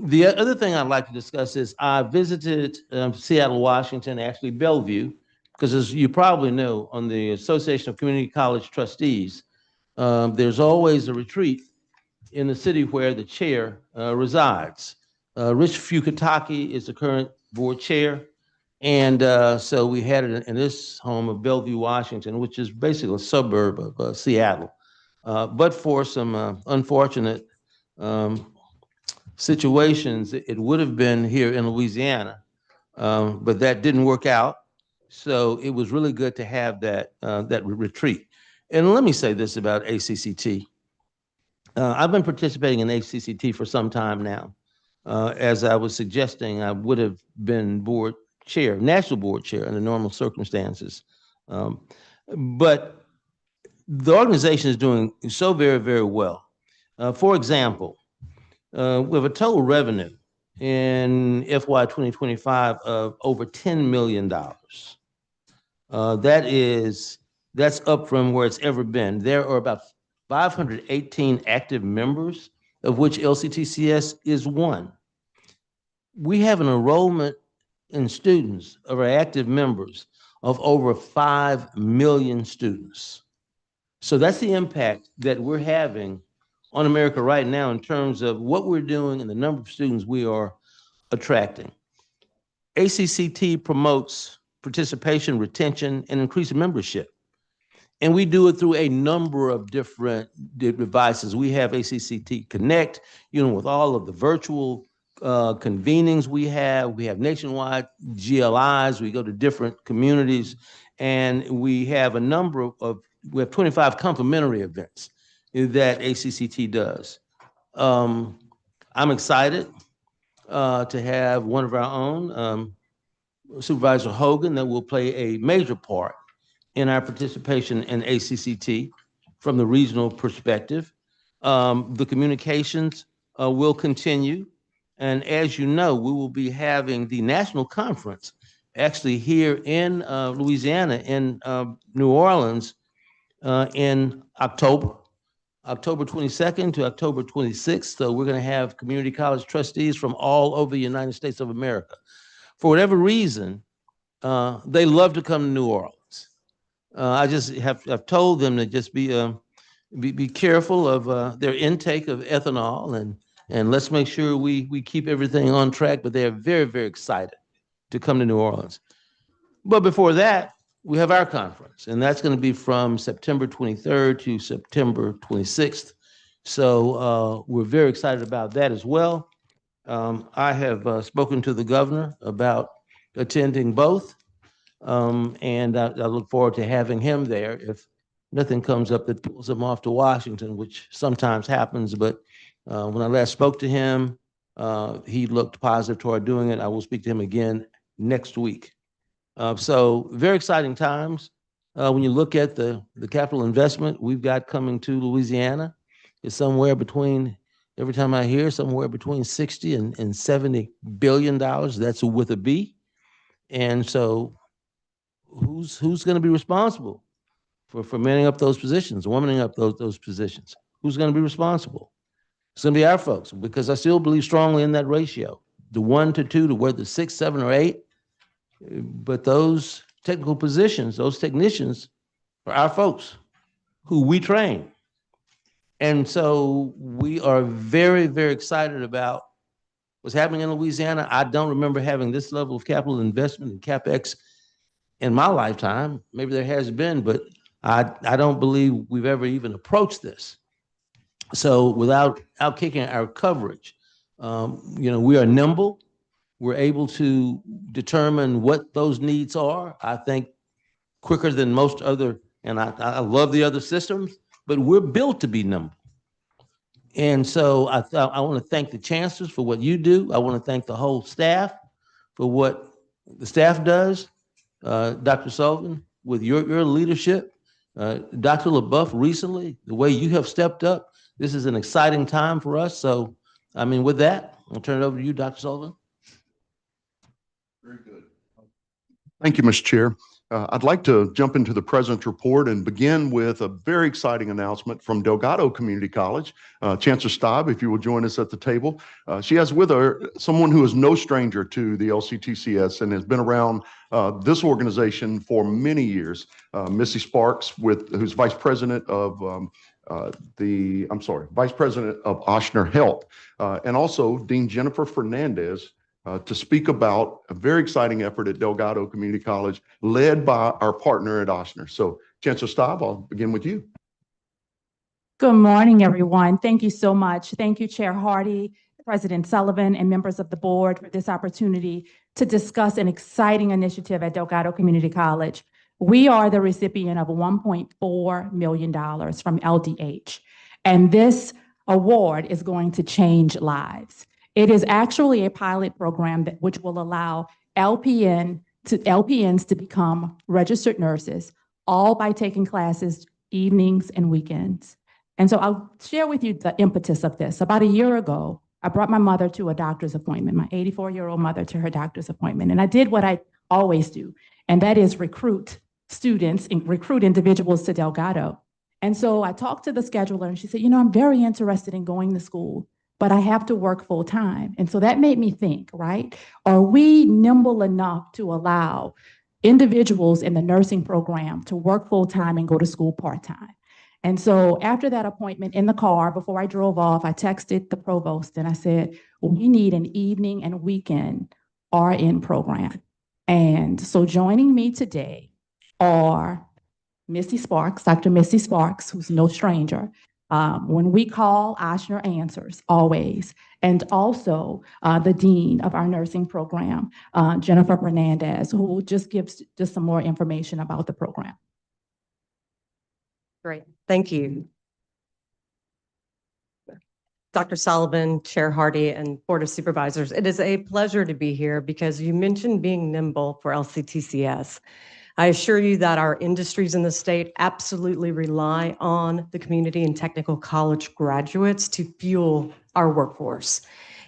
The other thing I'd like to discuss is I visited Seattle, Washington, actually Bellevue, because as you probably know, on the Association of Community College Trustees, there's always a retreat in the city where the chair resides. Rich Fukutake is the current board chair. And so we had it in this home of Bellevue, Washington, which is basically a suburb of Seattle. But for some unfortunate um, situations, it would have been here in Louisiana, but that didn't work out. So it was really good to have that retreat. And let me say this about ACCT. I've been participating in ACCT for some time now. As I was suggesting, I would have been board chair, national board chair under normal circumstances. Um, but the organization is doing so very, very well. For example, we have a total revenue in FY 2025 of over $10 million. That's up from where it's ever been. There are about 518 active members, of which LCTCS is one. We have an enrollment in students of our active members of over 5 million students. So that's the impact that we're having on America right now in terms of what we're doing and the number of students we are attracting. ACCT promotes participation, retention, and increased membership. And we do it through a number of different devices. We have ACCT Connect, with all of the virtual convenings we have nationwide GLIs, we go to different communities, and we have a number of, we have 25 complimentary events that ACCT does. I'm excited to have one of our own, Supervisor Hogan, that will play a major part in our participation in ACCT from the regional perspective. The communications will continue. And as you know, we will be having the national conference actually here in Louisiana, in New Orleans, in October 22nd to October 26th. So we're going to have community college trustees from all over the United States of America. For whatever reason, they love to come to New Orleans. I've told them to just be careful of their intake of ethanol, and let's make sure we keep everything on track. But they are very, very excited to come to New Orleans. But before that, we have our conference, and that's going to be from September 23rd to September 26th. So we're very excited about that as well. I have spoken to the governor about attending both, and I look forward to having him there if nothing comes up that pulls him off to Washington, which sometimes happens. But when I last spoke to him, he looked positive toward doing it. I will speak to him again next week. So very exciting times. When you look at the capital investment we've got coming to Louisiana, it's somewhere between, every time I hear, somewhere between 60 and $70 billion. That's with a B. And so who's going to be responsible for manning up those positions, womaning up those positions? Who's going to be responsible? It's going to be our folks, because I still believe strongly in that ratio, the 1 to 2 to whether 6, 7, or 8. But those technical positions, those technicians, are our folks who we train. And so we are very, very excited about what's happening in Louisiana. I don't remember having this level of capital investment in CapEx in my lifetime. Maybe there has been, but I don't believe we've ever even approached this. So without kicking our coverage, we are nimble. We're able to determine what those needs are, I think, quicker than most other, and I love the other systems, but we're built to be nimble. And so I want to thank the chancellors for what you do. I want to thank the whole staff for what the staff does. Dr. Sullivan, with your leadership, Dr. LaBeouf recently, the way you have stepped up, this is an exciting time for us. So, with that, I'll turn it over to you, Dr. Sullivan. Very good. Thank you, Mr. Chair. I'd like to jump into the President's report and begin with a very exciting announcement from Delgado Community College. Chancellor Staub, if you will join us at the table. She has with her someone who is no stranger to the LCTCS and has been around this organization for many years. Missy Sparks, who's Vice President of Vice President of Ochsner Health, and also Dean Jennifer Fernandez, to speak about a very exciting effort at Delgado Community College led by our partner at Ochsner. So Chancellor Staub, I'll begin with you. Good morning, everyone. Thank you so much. Thank you, Chair Hardy, President Sullivan, and members of the board for this opportunity to discuss an exciting initiative at Delgado Community College. We are the recipient of $1.4 million from LDH, and this award is going to change lives. It is actually a pilot program which will allow LPNs to become registered nurses, all by taking classes evenings and weekends. And so I'll share with you the impetus of this. About a year ago, I brought my mother to a doctor's appointment, my 84-year-old mother to her doctor's appointment. And I did what I always do, and that is recruit students and recruit individuals to Delgado. And so I talked to the scheduler and she said, I'm very interested in going to school, but I have to work full time. And so that made me think, right? Are we nimble enough to allow individuals in the nursing program to work full time and go to school part time? And so after that appointment in the car, before I drove off, I texted the provost and I said, we need an evening and weekend RN program. And so joining me today are Missy Sparks, Dr. Missy Sparks, who's no stranger. When we call, Ochsner answers always. And also the dean of our nursing program, Jennifer Fernandez, who just gives some more information about the program. Great, thank you. Dr. Sullivan, Chair Hardy, and Board of Supervisors, it is a pleasure to be here because you mentioned being nimble for LCTCS. I assure you that our industries in the state absolutely rely on the community and technical college graduates to fuel our workforce.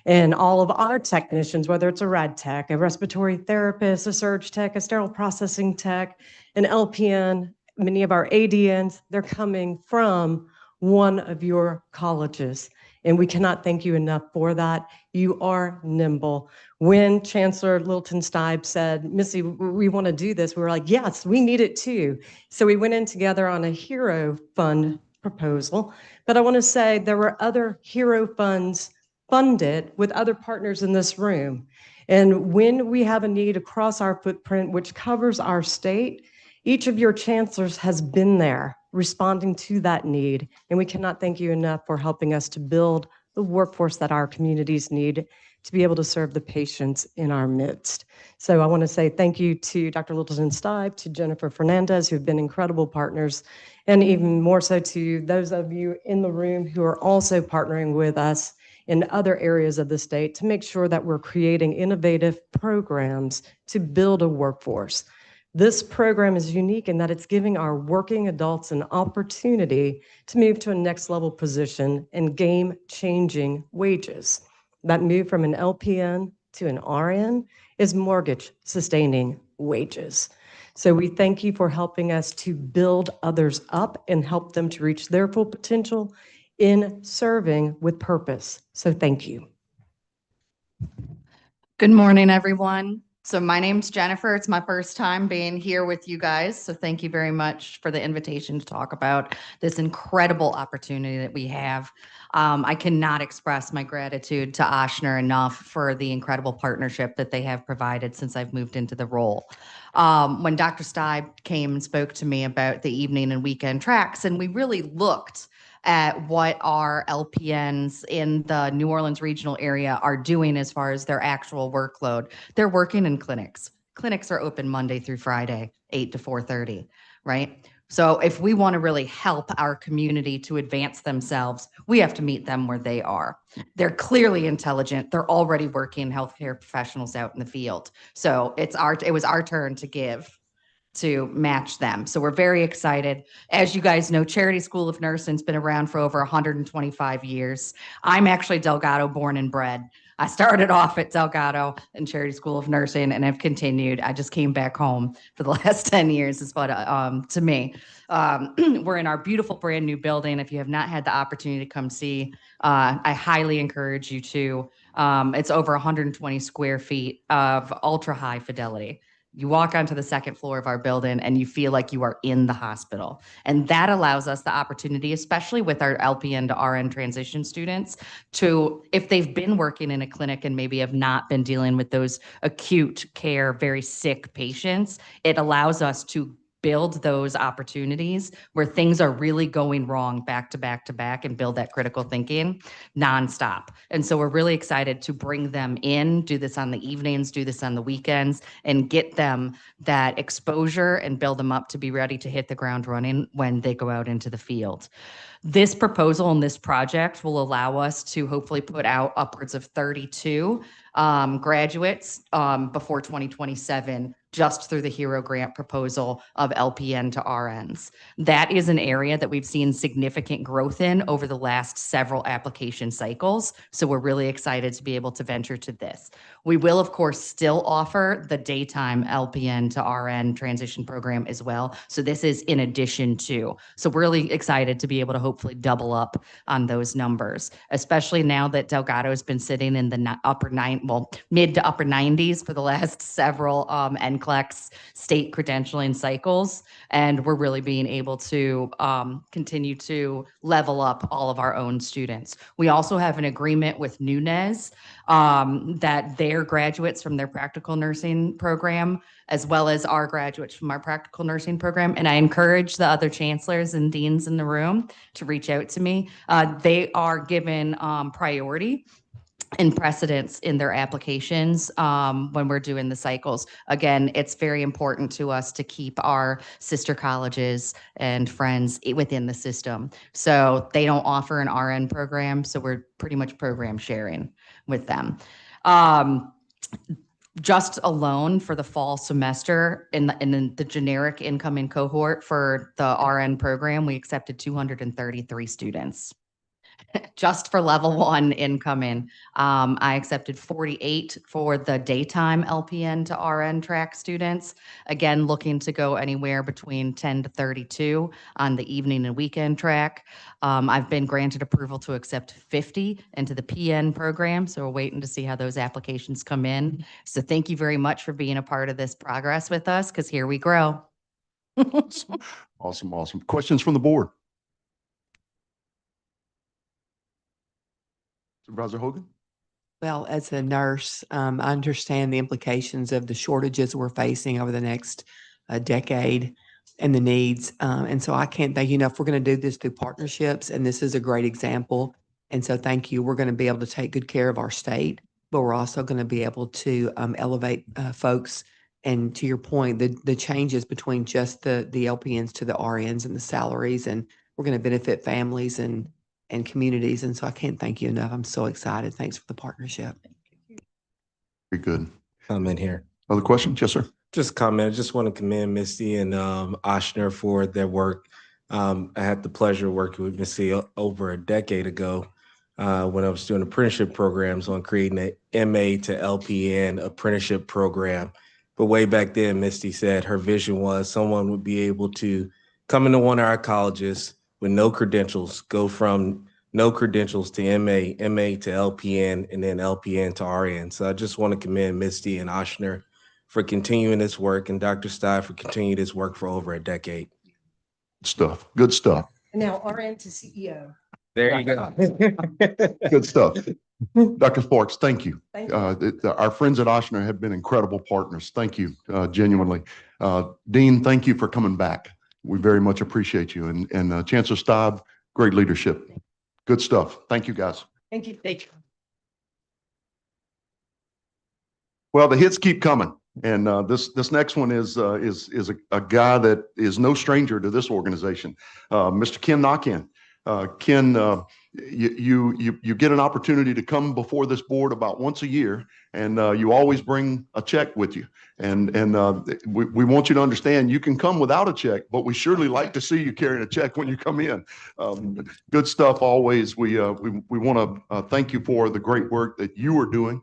And all of our technicians, whether it's a rad tech, a respiratory therapist, a surge tech, a sterile processing tech, an LPN, many of our ADNs, they're coming from one of your colleges. And we cannot thank you enough for that. You are nimble. When Chancellor Littleton-Stibe said, Missy, we want to do this, we were like, yes, we need it too. So we went in together on a Hero Fund proposal. But I want to say there were other Hero Funds funded with other partners in this room. And when we have a need across our footprint, which covers our state, each of your chancellors has been there responding to that need. And we cannot thank you enough for helping us to build the workforce that our communities need to be able to serve the patients in our midst. So I want to say thank you to Dr. Littleton-Stibe, to Jennifer Fernandez, who have been incredible partners, and even more so to those of you in the room who are also partnering with us in other areas of the state to make sure that we're creating innovative programs to build a workforce. This program is unique in that it's giving our working adults an opportunity to move to a next level position and game-changing wages. That move from an LPN to an RN is mortgage-sustaining wages. So we thank you for helping us to build others up and help them to reach their full potential in serving with purpose. So thank you. Good morning, everyone. So my name's Jennifer. It's my first time being here with you guys. So thank you very much for the invitation to talk about this incredible opportunity that we have. I cannot express my gratitude to Ochsner enough for the incredible partnership that they have provided since I've moved into the role. When Dr. Stibe came and spoke to me about the evening and weekend tracks, and we really looked at what our LPNs in the New Orleans regional area are doing as far as their actual workload. They're working in clinics. Clinics are open Monday through Friday, 8 to 4:30, right? So if we want to really help our community to advance themselves, we have to meet them where they are. They're clearly intelligent. They're already working healthcare professionals out in the field. So it was our turn to give to match them. So we're very excited. As you guys know, Charity School of Nursing's been around for over 125 years. I'm actually Delgado born and bred. I started off at Delgado and Charity School of Nursing and have continued. I just came back home for the last 10 years is what to me. We're in our beautiful brand new building. If you have not had the opportunity to come see, I highly encourage you to. It's over 120 square feet of ultra high fidelity. You walk onto the second floor of our building and you feel like you are in the hospital. And that allows us the opportunity, especially with our LPN to RN transition students, to, if they've been working in a clinic and maybe have not been dealing with those acute care, very sick patients, it allows us to build those opportunities where things are really going wrong back to back to back and build that critical thinking nonstop. And so we're really excited to bring them in, do this on the evenings, do this on the weekends, and get them that exposure and build them up to be ready to hit the ground running when they go out into the field. This proposal and this project will allow us to hopefully put out upwards of 32 graduates before 2027, just through the HERO grant proposal of LPN to RNs. That is an area that we've seen significant growth in over the last several application cycles. So we're really excited to be able to venture to this. We will, of course, still offer the daytime LPN to RN transition program as well. So this is in addition to. So we're really excited to be able to hopefully double up on those numbers, especially now that Delgado has been sitting in the mid to upper 90s for the last several NCLEX state credentialing cycles. And we're really being able to continue to level up all of our own students. We also have an agreement with Nunez that their graduates from their practical nursing program, as well as our graduates from our practical nursing program. And I encourage the other chancellors and deans in the room to reach out to me. They are given priority and precedence in their applications when we're doing the cycles. Again, it's very important to us to keep our sister colleges and friends within the system. So they don't offer an RN program, so we're pretty much program sharing with them. Just alone for the fall semester in the generic incoming cohort for the RN program, we accepted 233 students. Just for level 1 incoming. I accepted 48 for the daytime LPN to RN track students. Again, looking to go anywhere between 10 to 32 on the evening and weekend track. I've been granted approval to accept 50 into the PN program, so we're waiting to see how those applications come in. So thank you very much for being a part of this progress with us, because here we grow. Awesome, awesome. Questions from the board? Supervisor Hogan? Well, as a nurse, I understand the implications of the shortages we're facing over the next decade and the needs. And so I can't thank you enough. We're going to do this through partnerships, and this is a great example. And so thank you. We're going to be able to take good care of our state, but we're also going to be able to elevate folks. And to your point, the changes between just the LPNs to the RNs and the salaries, and we're going to benefit families and communities. And so I can't thank you enough. I'm so excited. Thanks for the partnership. Very good. Comment here. Other questions? Yes, sir. Just comment. I just want to commend Misty and Oshner for their work. I had the pleasure of working with Misty over a decade ago when I was doing apprenticeship programs on creating an MA to LPN apprenticeship program. But way back then, Misty said her vision was someone would be able to come into one of our colleges with no credentials, go from no credentials to MA, MA to LPN, and then LPN to RN. So I just want to commend Misty and Oshner for continuing this work, and Dr. Stein for continuing this work for over a decade. Stuff. Good stuff. And now RN to CEO. There you go. Good stuff. Dr. Sparks, thank you. Thank you. Our friends at Oshner have been incredible partners. Thank you, genuinely. Dean, thank you for coming back. We very much appreciate you. And Chancellor Staub, great leadership. Good stuff. Thank you, guys. Thank you. Thank you. Well, the hits keep coming. And this next one is a guy that is no stranger to this organization, Mr. Ken Knockin. Ken, you get an opportunity to come before this board about once a year, and you always bring a check with you. And we want you to understand you can come without a check, but we surely like to see you carrying a check when you come in. Good stuff always. We want to thank you for the great work that you are doing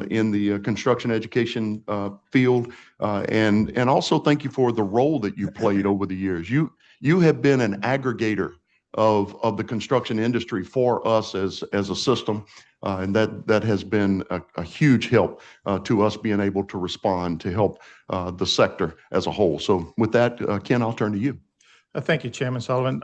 in the construction education field, and also thank you for the role that you played over the years. You have been an aggregator of the construction industry for us as a system, and that has been a huge help to us being able to respond to help the sector as a whole. So with that, Ken, I'll turn to you. Thank you, Chairman Sullivan.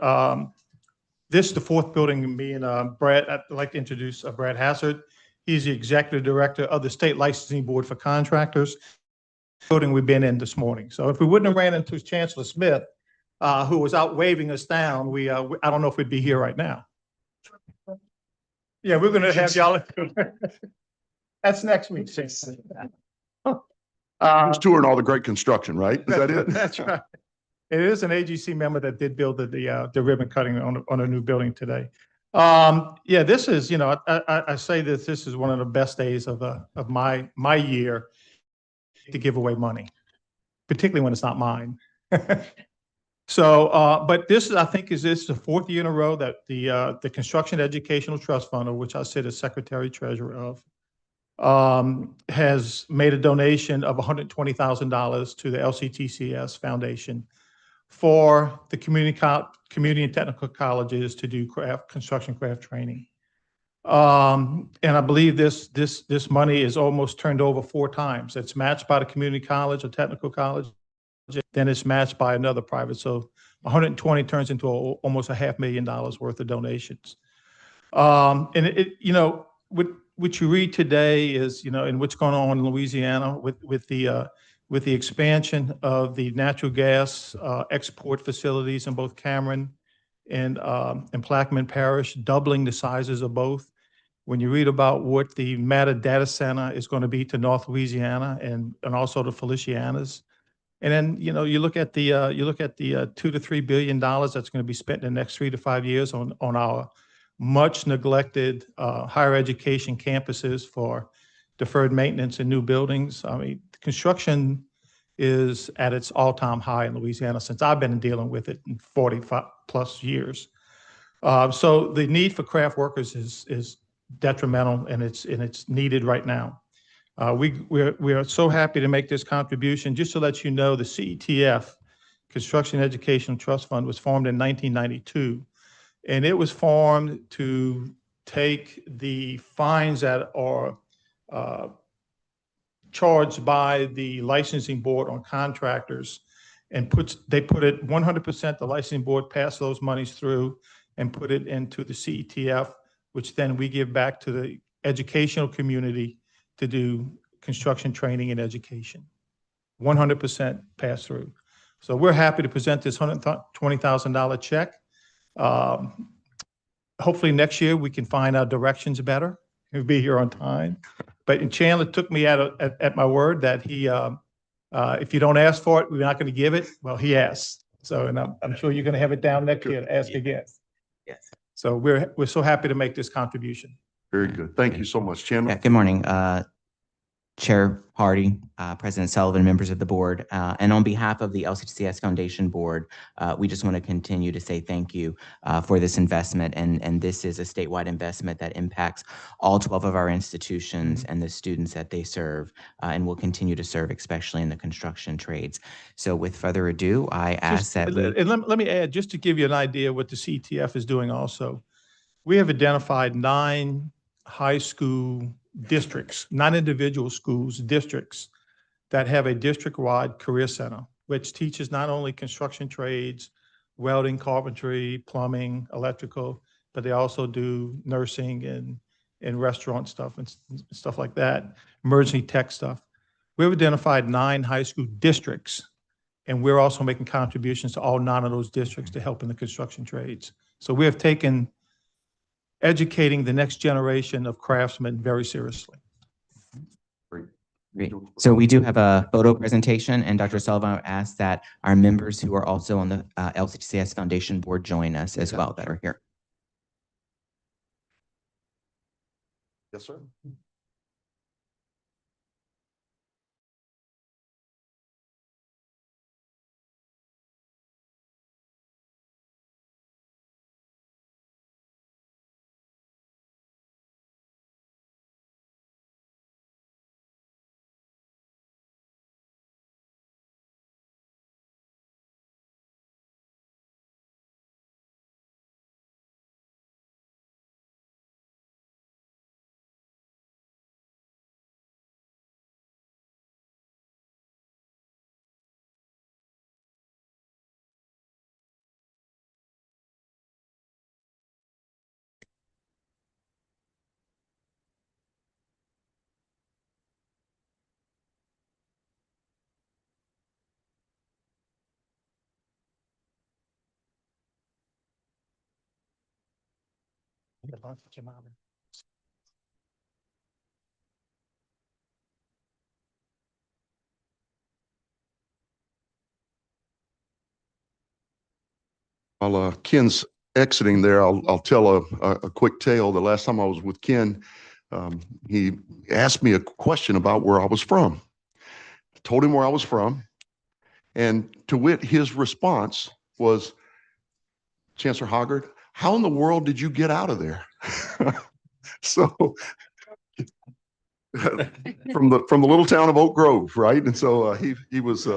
This is the fourth building, me and Brad, I'd like to introduce Brad Hassard. He's the Executive Director of the State Licensing Board for Contractors, building we've been in this morning. So if we wouldn't have ran into Chancellor Smith, who was out waving us down, I don't know if we'd be here right now. Yeah, we're going to have y'all. That's next week. Who's touring all the great construction, right? Is that it? That's right. It is an AGC member that did build the ribbon cutting on a new building today. Yeah, this is, I say that this is one of the best days of my year to give away money, particularly when it's not mine. So, but this is, I think, this is the fourth year in a row that the Construction Educational Trust Fund, of which I sit as Secretary Treasurer of, has made a donation of $120,000 to the LCTCS Foundation for the community and technical colleges to do construction craft training. And I believe this money is almost turned over 4 times. It's matched by the community college or technical college, then it's matched by another private. So 120 turns into almost $500,000 worth of donations. And what you read today is, and what's going on in Louisiana with the expansion of the natural gas export facilities in both Cameron and Plaquemine Parish, doubling the sizes of both. When you read about what the Meta data center is going to be to North Louisiana and also the Felicianas, and then you look at the $2 to $3 billion that's going to be spent in the next 3 to 5 years on our much neglected higher education campuses for deferred maintenance and new buildings. I mean, construction is at its all-time high in Louisiana since I've been dealing with it in 45 plus years. So the need for craft workers is detrimental, and it's needed right now. We are so happy to make this contribution. Just to let you know, the CETF, Construction Education Trust Fund, was formed in 1992, and it was formed to take the fines that are charged by the licensing board on contractors and they put it 100%, the licensing board passed those monies through and put it into the CETF, which then we give back to the educational community to do construction training and education. 100% pass through. So we're happy to present this $120,000 check. Hopefully next year we can find our directions better. We'll be here on time. But Chandler took me at my word that he, if you don't ask for it, we're not going to give it. Well, he asked. So, and I'm sure you're going to have it down next year to ask again. Yes. So we're so happy to make this contribution. Very good. Thank you so much, Chandler. Yeah, good morning, Chair Hardy, President Sullivan, members of the board, and on behalf of the LCTCS Foundation Board, we just want to continue to say thank you for this investment. And this is a statewide investment that impacts all 12 of our institutions and the students that they serve, and will continue to serve, especially in the construction trades. So with further ado, I ask that we... And let me add, just to give you an idea what the CTF is doing also, we have identified 9 high school districts, not individual schools, districts that have a district-wide career center, which teaches not only construction trades, welding, carpentry, plumbing, electrical, but they also do nursing and restaurant stuff and stuff like that, emergency tech stuff. We've identified 9 high school districts, and we're also making contributions to all 9 of those districts to help in the construction trades. So we have taken educating the next generation of craftsmen very seriously. Great. So we do have a photo presentation, and Dr. Sullivan asked that our members who are also on the LCTCS Foundation Board join us as well that are here. Yes, sir. While Ken's exiting there, I'll tell a quick tale. The last time I was with Ken, he asked me a question about where I was from. I told him where I was from, and to wit, his response was, Chancellor Hoggard, how in the world did you get out of there? So from the little town of Oak Grove, right? And so he was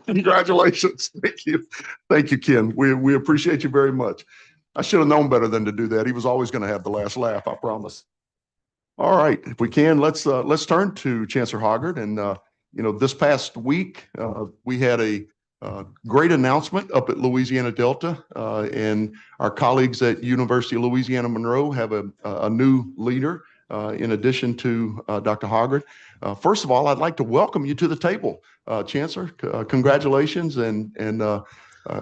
congratulations. Thank you, Ken. We appreciate you very much. I should have known better than to do that. He was always going to have the last laugh, I promise. All right, if we can, let's turn to Chancellor Hoggard. And this past week we had a great announcement up at Louisiana Delta, and our colleagues at University of Louisiana Monroe have a new leader in addition to Dr. Hoggard. First of all, I'd like to welcome you to the table, Chancellor. Congratulations, and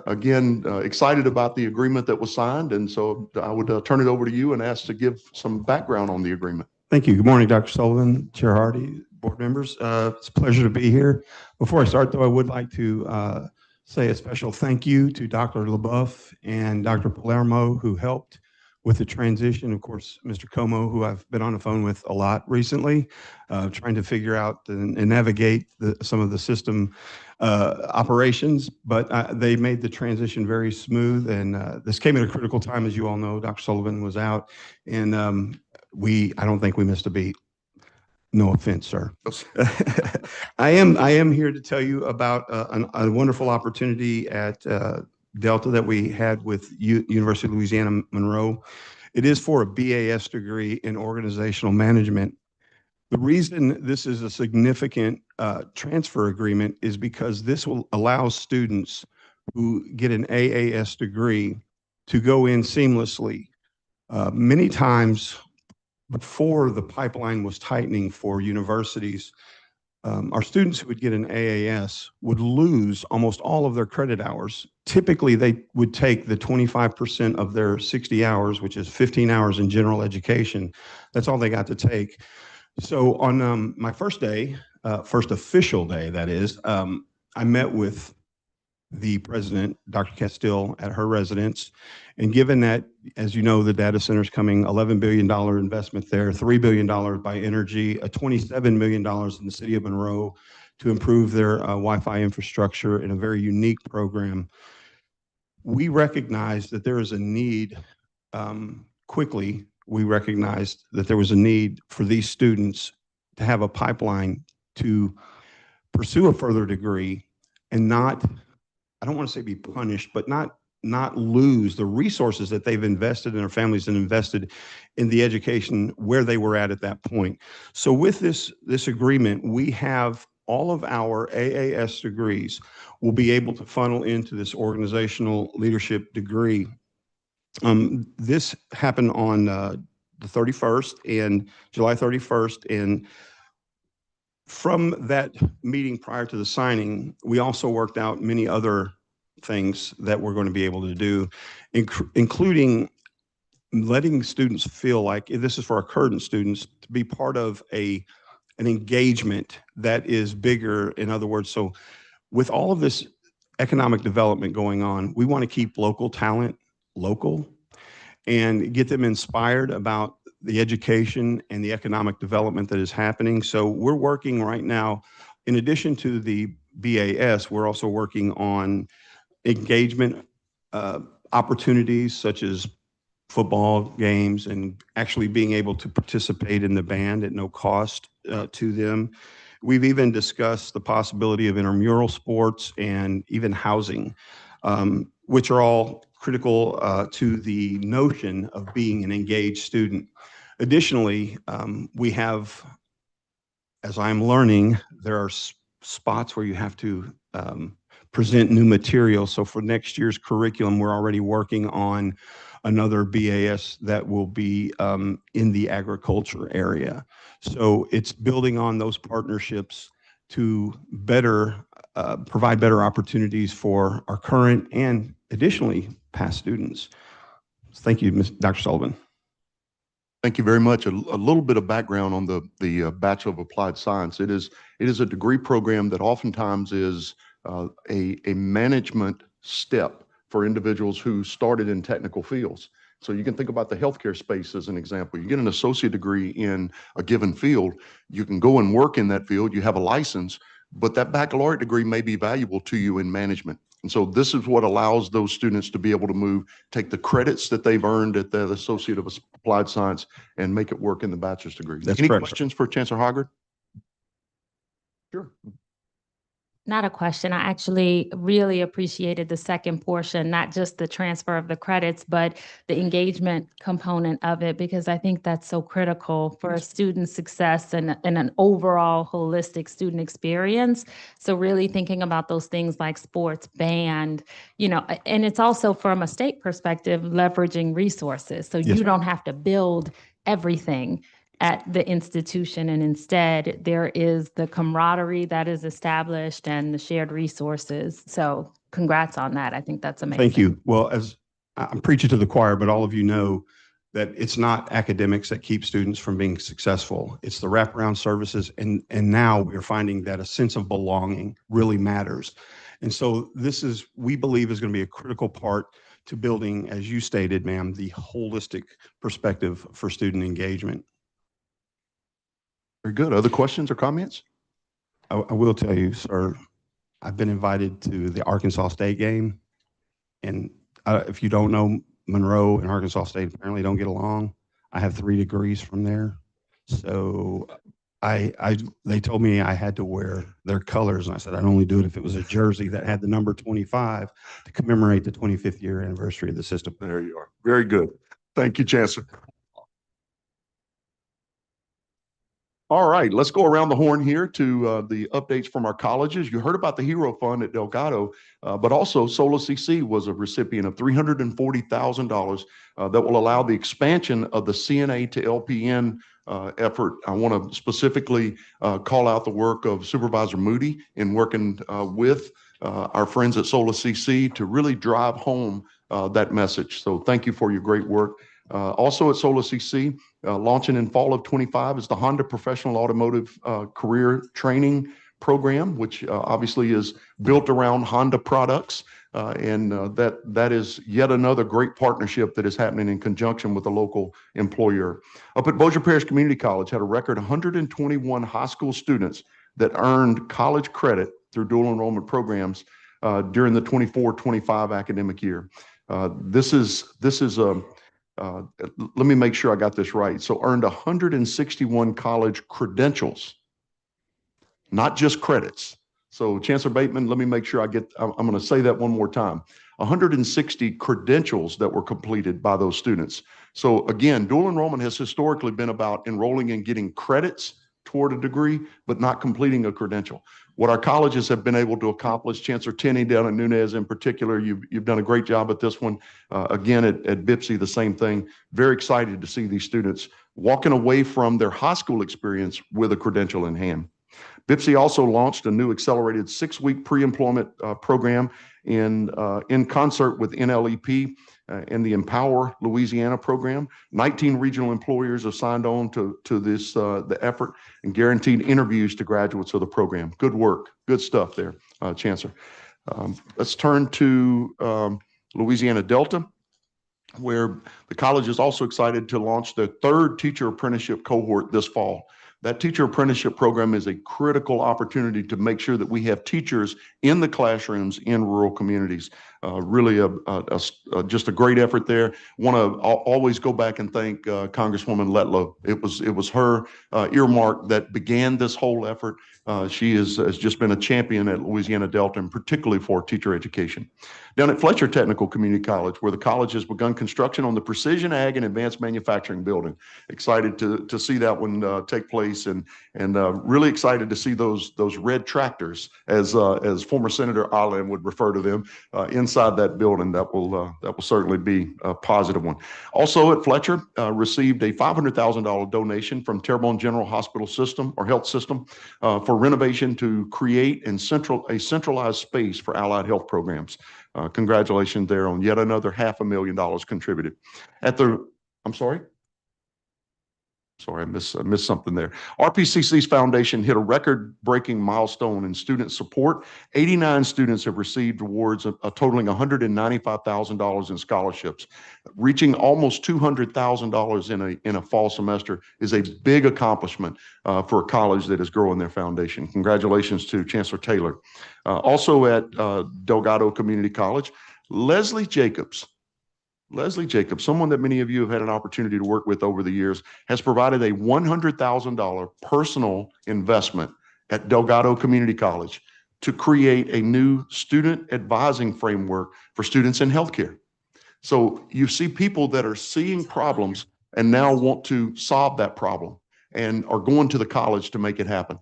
again, excited about the agreement that was signed. And so I would turn it over to you and ask to give some background on the agreement. Thank you. Good morning, Dr. Sullivan, Chair Hardy, board members. It's a pleasure to be here. Before I start, though, I would like to say a special thank you to Dr. LaBeouf and Dr. Palermo, who helped with the transition. Of course, Mr. Como, who I've been on the phone with a lot recently, trying to figure out and navigate some of the system operations, but they made the transition very smooth. And this came at a critical time, as you all know. Dr. Sullivan was out, and I don't think we missed a beat. No offense, sir. I am here to tell you about a wonderful opportunity at Delta that we had with University of Louisiana Monroe. It is for a BAS degree in organizational management. The reason this is a significant transfer agreement is because this will allow students who get an AAS degree to go in seamlessly. Many times before the pipeline was tightening for universities, our students who would get an AAS would lose almost all of their credit hours. Typically, they would take the 25% of their 60 hours, which is 15 hours in general education. That's all they got to take. So on my first day, first official day, that is, I met with the president, Dr. Castile, at her residence. And given that, as you know, the data center is coming, $11 billion investment there, $3 billion by energy, $27 million in the city of Monroe to improve their Wi-Fi infrastructure in a very unique program. We recognized that there is a need, quickly, we recognized that there was a need for these students to have a pipeline to pursue a further degree and not, I don't want to say be punished, but not lose the resources that they've invested in their families and invested in the education where they were at that point. So with this agreement, we have all of our AAS degrees will be able to funnel into this organizational leadership degree. This happened on the 31st and July 31st. And from that meeting prior to the signing, we also worked out many other things that we're going to be able to do, including letting students feel like this is for our current students to be part of an engagement that is bigger. In other words, so with all of this economic development going on, we want to keep local talent local. and get them inspired about the education and the economic development that is happening. So we're working right now, in addition to the BAS, we're also working on engagement opportunities such as football games and actually being able to participate in the band at no cost to them. We've even discussed the possibility of intramural sports and even housing, which are all critical to the notion of being an engaged student. Additionally, we have, as I'm learning, there are spots where you have to present new material. So for next year's curriculum, we're already working on another BAS that will be in the agriculture area. So it's building on those partnerships to better provide better opportunities for our current and additionally past students. Thank you, Dr. Sullivan. Thank you very much. A little bit of background on the Bachelor of Applied Science. It is a degree program that oftentimes is a management step for individuals who started in technical fields. So you can think about the healthcare space as an example. You get an associate degree in a given field, you can go and work in that field, you have a license, but that baccalaureate degree may be valuable to you in management. And so this is what allows those students to be able to move, take the credits that they've earned at the Associate of Applied Science and make it work in the bachelor's degree. That's Any correct. questions for Chancellor Hoggard? Sure. Not a question. I actually really appreciated the second portion, not just the transfer of the credits, but the engagement component of it, because I think that's so critical for student success and an overall holistic student experience. So really thinking about those things like sports, band, and it's also from a state perspective, leveraging resources. So Yes. you don't have to build everything at the institution, and instead there is the camaraderie that is established and the shared resources. So congrats on that. I think that's amazing. Thank you. Well, as I'm preaching to the choir, but all of you know that it's not academics that keep students from being successful. It's the wraparound services. And now we're finding that a sense of belonging really matters. And so we believe is going to be a critical part to building, as you stated, ma'am, the holistic perspective for student engagement. Very good. Other questions or comments? I will tell you, sir, I've been invited to the Arkansas State game. And if you don't know, Monroe and Arkansas State apparently don't get along. I have 3 degrees from there. So they told me I had to wear their colors. And I said, I'd only do it if it was a jersey that had the number 25 to commemorate the 25th year anniversary of the system. There you are. Very good. Thank you, Chancellor. All right, let's go around the horn here to the updates from our colleges. You heard about the Hero Fund at Delgado, but also Sola CC was a recipient of $340,000 that will allow the expansion of the CNA to LPN effort. I want to specifically call out the work of Supervisor Moody in working with our friends at Sola CC to really drive home that message. So thank you for your great work. Also at Sola CC, launching in fall of 25 is the Honda Professional Automotive Career Training Program, which obviously is built around Honda products. And that is yet another great partnership that is happening in conjunction with a local employer. Up at Bossier Parish Community College, had a record 121 high school students that earned college credit through dual enrollment programs during the 24-25 academic year. Let me make sure I got this right. So earned 161 college credentials, not just credits. So Chancellor Bateman, let me make sure I'm going to say that one more time. 160 credentials that were completed by those students. So again, dual enrollment has historically been about enrolling and getting credits toward a degree, but not completing a credential. What our colleges have been able to accomplish, Chancellor Tenney down at Nunez in particular, you've done a great job at this one. Again, at BIPSI, the same thing. Very excited to see these students walking away from their high school experience with a credential in hand. BIPSI also launched a new accelerated 6-week pre-employment program in concert with NLEP and the Empower Louisiana program. 19 regional employers have signed on to this the effort and guaranteed interviews to graduates of the program. Good work, good stuff there, Chancellor. Let's turn to Louisiana Delta. where the college is also excited to launch the third teacher apprenticeship cohort this fall. That teacher apprenticeship program is a critical opportunity to make sure that we have teachers in the classrooms in rural communities. Really just a great effort there. Want to always go back and thank Congresswoman Letlow. It was her earmark that began this whole effort. She has just been a champion at Louisiana Delta, and particularly for teacher education. Down at Fletcher Technical Community College, where the college has begun construction on the Precision Ag and Advanced Manufacturing Building. Excited to see that one take place, and really excited to see those red tractors, as former Senator Allen would refer to them, inside that building. That will certainly be a positive one. Also at Fletcher, received a $500,000 donation from Terrebonne General Hospital System or Health System for renovation to create a centralized space for allied health programs. Congratulations there on yet another $500,000 contributed. I'm sorry, I missed something there. RPCC's foundation hit a record-breaking milestone in student support. 89 students have received awards totaling $195,000 in scholarships. Reaching almost $200,000 in a fall semester is a big accomplishment for a college that is growing their foundation. Congratulations to Chancellor Taylor. Also at Delgado Community College, Leslie Jacobs, someone that many of you have had an opportunity to work with over the years, has provided a $100,000 personal investment at Delgado Community College to create a new student advising framework for students in healthcare. So you see people that are seeing problems and now want to solve that problem and are going to the college to make it happen.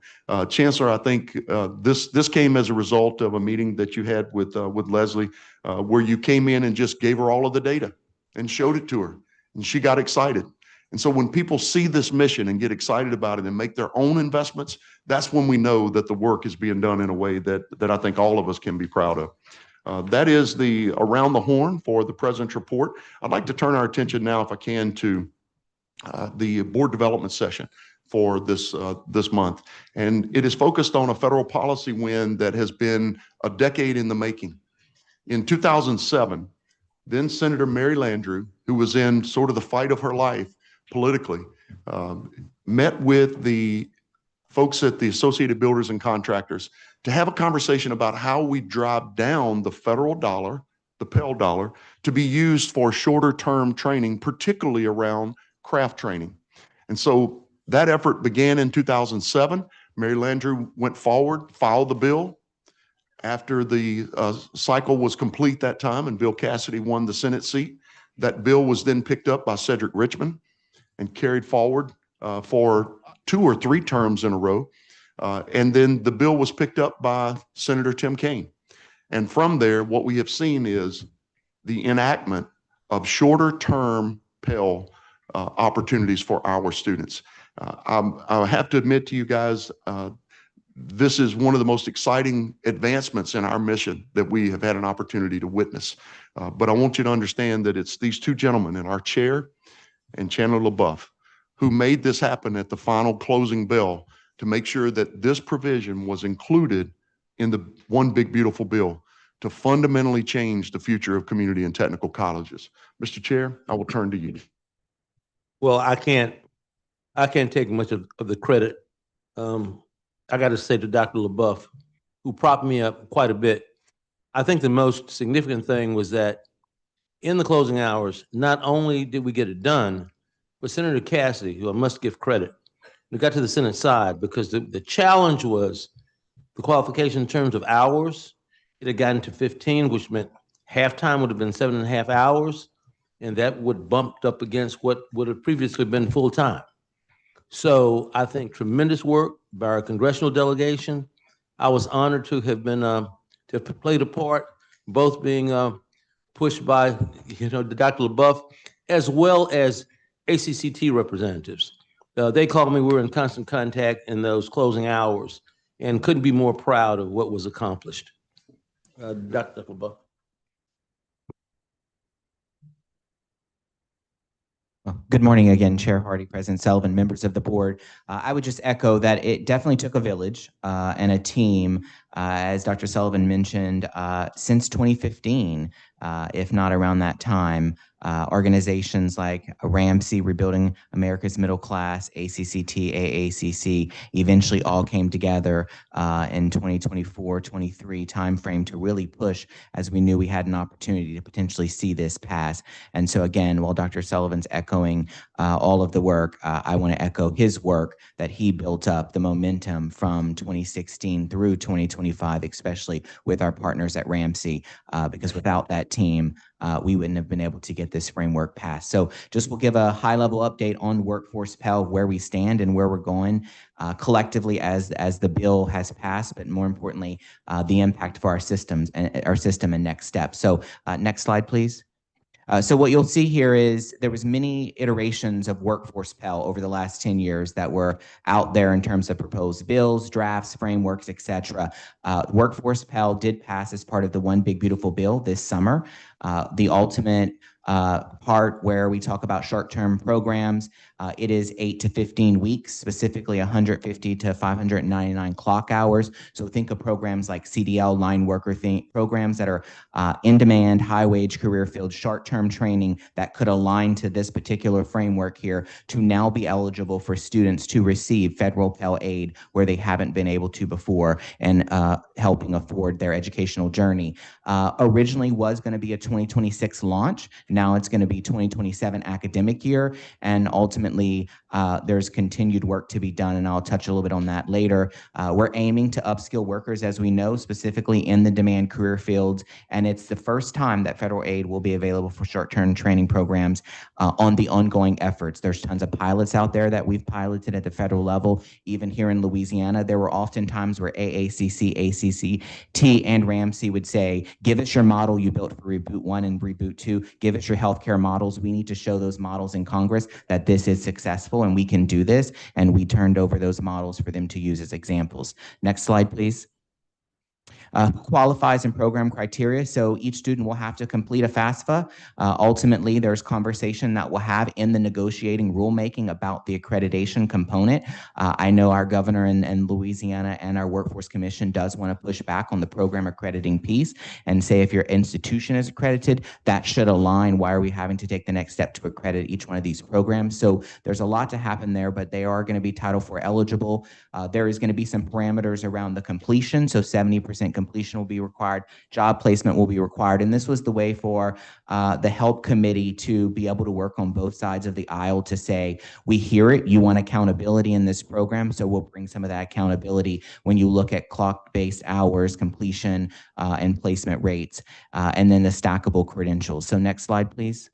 Chancellor, I think this came as a result of a meeting that you had with Leslie, where you came in and just gave her all of the data and showed it to her, and she got excited. And so when people see this mission and get excited about it and make their own investments, that's when we know that the work is being done in a way that I think all of us can be proud of. That is the around the horn for the President's report. I'd like to turn our attention now, if I can, to the board development session for this month. And it is focused on a federal policy win that has been a decade in the making. In 2007, then Senator Mary Landrieu, who was in sort of the fight of her life politically, met with the folks at the Associated Builders and Contractors to have a conversation about how we drive down the federal dollar, the Pell dollar, to be used for shorter term training, particularly around craft training. And so that effort began in 2007. Mary Landrieu went forward, filed the bill. After the cycle was complete that time and Bill Cassidy won the Senate seat, that bill was then picked up by Cedric Richmond and carried forward for 2 or 3 terms in a row. And then the bill was picked up by Senator Tim Kaine. And from there, what we have seen is the enactment of shorter term Pell opportunities for our students. I have to admit to you guys, this is one of the most exciting advancements in our mission that we have had an opportunity to witness. But I want you to understand that it's these 2 gentlemen, in our chair and Chandler LaBeouf, who made this happen at the final closing bell to make sure that this provision was included in the one big beautiful bill to fundamentally change the future of community and technical colleges. Mr. Chair, I will turn to you. Well, I can't take much of the credit. I got to say to Dr. LaBeouf, who propped me up quite a bit. I think the most significant thing was that in the closing hours, not only did we get it done, but Senator Cassidy, who I must give credit, we got to the Senate side because the challenge was the qualification in terms of hours. It had gotten to 15, which meant halftime would have been 7.5 hours, and that would bumped up against what would have previously been full time. So I think tremendous work by our congressional delegation. I was honored to have been to have played a part, both being pushed by Dr. LaBeouf as well as ACCT representatives. They called me. We were in constant contact in those closing hours, and couldn't be more proud of what was accomplished. Dr. LaBeouf. Good morning again, Chair Hardy, President Sullivan, members of the board. I would just echo that it definitely took a village and a team As Dr. Sullivan mentioned, since 2015, if not around that time, organizations like Ramsey, Rebuilding America's Middle Class, ACCT, AACC, eventually all came together in 2024-23 timeframe to really push, as we knew we had an opportunity to potentially see this pass. And so again, while Dr. Sullivan's echoing all of the work, I want to echo his work that he built up the momentum from 2016 through 2025, especially with our partners at Ramsey, because without that team, we wouldn't have been able to get this framework passed. So just we'll give a high-level update on Workforce Pell, where we stand and where we're going collectively as the bill has passed, but more importantly, the impact for our system and next steps. So next slide, please. So what you'll see here is there was many iterations of Workforce Pell over the last 10 years that were out there in terms of proposed bills, drafts, frameworks, et cetera. Workforce Pell did pass as part of the One Big Beautiful Bill this summer. The ultimate part where we talk about short-term programs, it is 8 to 15 weeks, specifically 150 to 599 clock hours. So think of programs like CDL, line worker programs that are in-demand, high-wage, career-field, short-term training that could align to this particular framework here to now be eligible for students to receive federal Pell aid where they haven't been able to before, and helping afford their educational journey. Originally was going to be a 2026 launch. Now it's going to be 2027 academic year, and ultimately there's continued work to be done, and I'll touch a little bit on that later. We're aiming to upskill workers, as we know, specifically in the demand career fields, and it's the first time that federal aid will be available for short-term training programs on the ongoing efforts. There's tons of pilots out there that we've piloted at the federal level. Even here in Louisiana, there were often times where AACC, ACCT, and Ramsey would say, give us your model you built for Reboot 1 and Reboot 2. Give us your healthcare models. We need to show those models in Congress that this is successful and we can do this. And we turned over those models for them to use as examples. Next slide, please. Qualifies and program criteria. So each student will have to complete a FAFSA. Ultimately, there's conversation that we'll have in the negotiating rulemaking about the accreditation component. I know our governor in Louisiana and our Workforce Commission does want to push back on the program accrediting piece and say if your institution is accredited, that should align. Why are we having to take the next step to accredit each one of these programs? So there's a lot to happen there, but they are going to be Title IV eligible. There is going to be some parameters around the completion. So 70% completion will be required, job placement will be required. And this was the way for the HELP committee to be able to work on both sides of the aisle to say, we hear it, you want accountability in this program, so we'll bring some of that accountability when you look at clock-based hours, completion, and placement rates, and then the stackable credentials. So next slide, please.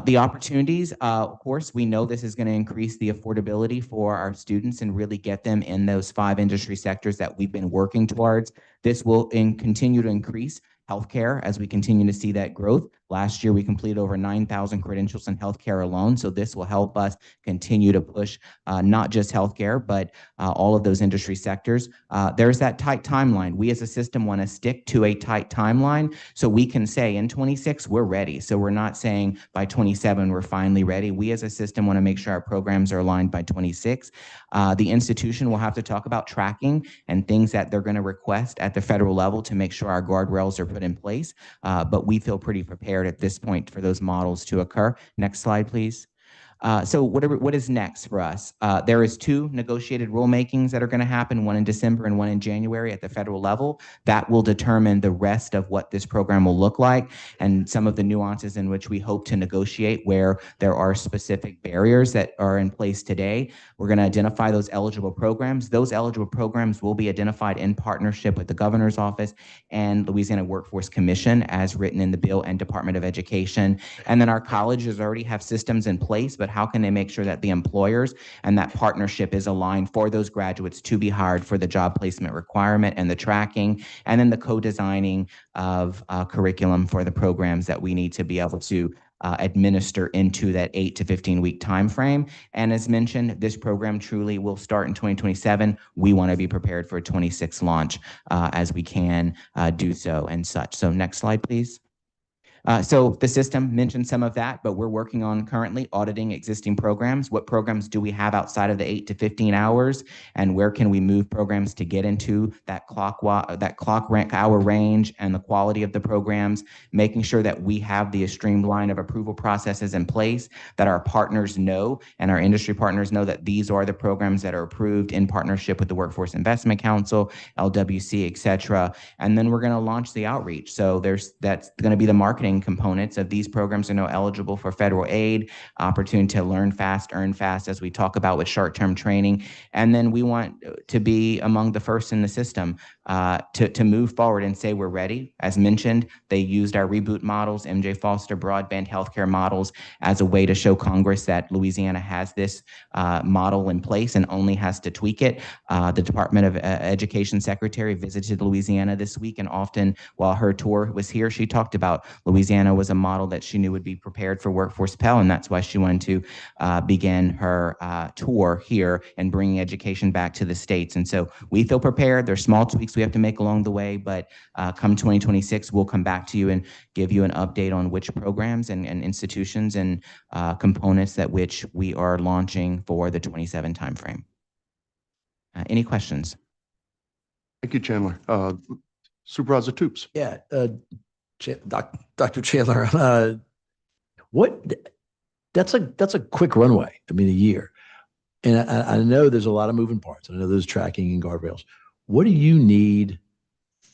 The opportunities, of course, we know this is going to increase the affordability for our students and really get them in those 5 industry sectors that we've been working towards. This will continue to increase healthcare as we continue to see that growth. Last year, we completed over 9,000 credentials in healthcare alone. So this will help us continue to push not just healthcare, but all of those industry sectors. There's that tight timeline. We as a system want to stick to a tight timeline so we can say in 26, we're ready. So we're not saying by 27, we're finally ready. We as a system want to make sure our programs are aligned by 26. The institution will have to talk about tracking and things that they're going to request at the federal level to make sure our guardrails are put in place. But we feel pretty prepared at this point for those models to occur. Next slide, please. So what is next for us? There is 2 negotiated rulemakings that are going to happen, one in December and one in January at the federal level. That will determine the rest of what this program will look like and some of the nuances in which we hope to negotiate where there are specific barriers that are in place today. We're going to identify those eligible programs. Those eligible programs will be identified in partnership with the governor's office and Louisiana Workforce Commission as written in the bill and Department of Education. And then our colleges already have systems in place, but how can they make sure that the employers and that partnership is aligned for those graduates to be hired for the job placement requirement and the tracking, and then the co-designing of curriculum for the programs that we need to be able to administer into that 8 to 15 week time frame. And as mentioned, this program truly will start in 2027. We want to be prepared for a 26 launch as we can do so and such. So next slide, please. So the system mentioned some of that, but we're working on currently auditing existing programs. What programs do we have outside of the 8 to 15 hours, and where can we move programs to get into that clock rank hour range and the quality of the programs, making sure that we have the streamline of approval processes in place, that our partners know and our industry partners know that these are the programs that are approved in partnership with the Workforce Investment Council, LWC, et cetera. And then we're going to launch the outreach. So that's going to be the marketing components of these programs are now eligible for federal aid, opportunity to learn fast, earn fast, as we talk about with short-term training. And then we want to be among the first in the system to move forward and say we're ready. As mentioned, they used our reboot models, MJ Foster broadband healthcare models, as a way to show Congress that Louisiana has this model in place and only has to tweak it. The Department of Education Secretary visited Louisiana this week, and often while her tour was here, she talked about Louisiana was a model that she knew would be prepared for Workforce Pell, and that's why she wanted to begin her tour here and bringing education back to the states. And so we feel prepared. There's small tweaks we have to make along the way, but come 2026, we'll come back to you and give you an update on which programs and institutions and components that which we are launching for the 27 timeframe. Any questions? Thank you, Chandler. Supervisor Toops. Yeah, Dr. Chandler, that's a quick runway. I mean, a year. And I know there's a lot of moving parts. I know there's tracking and guardrails. What do you need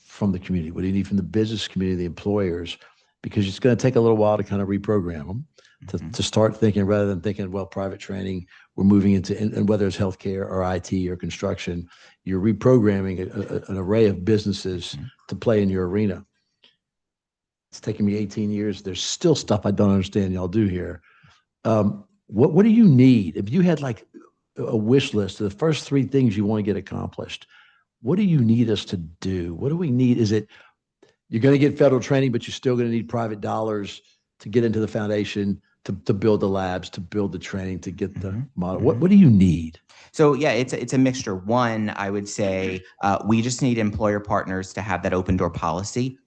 from the community? What do you need from the business community, the employers? Because it's going to take a little while to kind of reprogram them, to start thinking, rather than thinking, well, private training, we're moving into, and whether it's healthcare or IT or construction, you're reprogramming an array of businesses to play in your arena. It's taken me 18 years. There's still stuff I don't understand y'all do here. What do you need? If you had like a wish list of the first 3 things you want to get accomplished, what do you need us to do? What do we need? Is it you're going to get federal training, but you're still going to need private dollars to get into the foundation, to build the labs, to build the training, to get the model? What do you need? So yeah, it's a mixture. One, I would say we just need employer partners to have that open door policy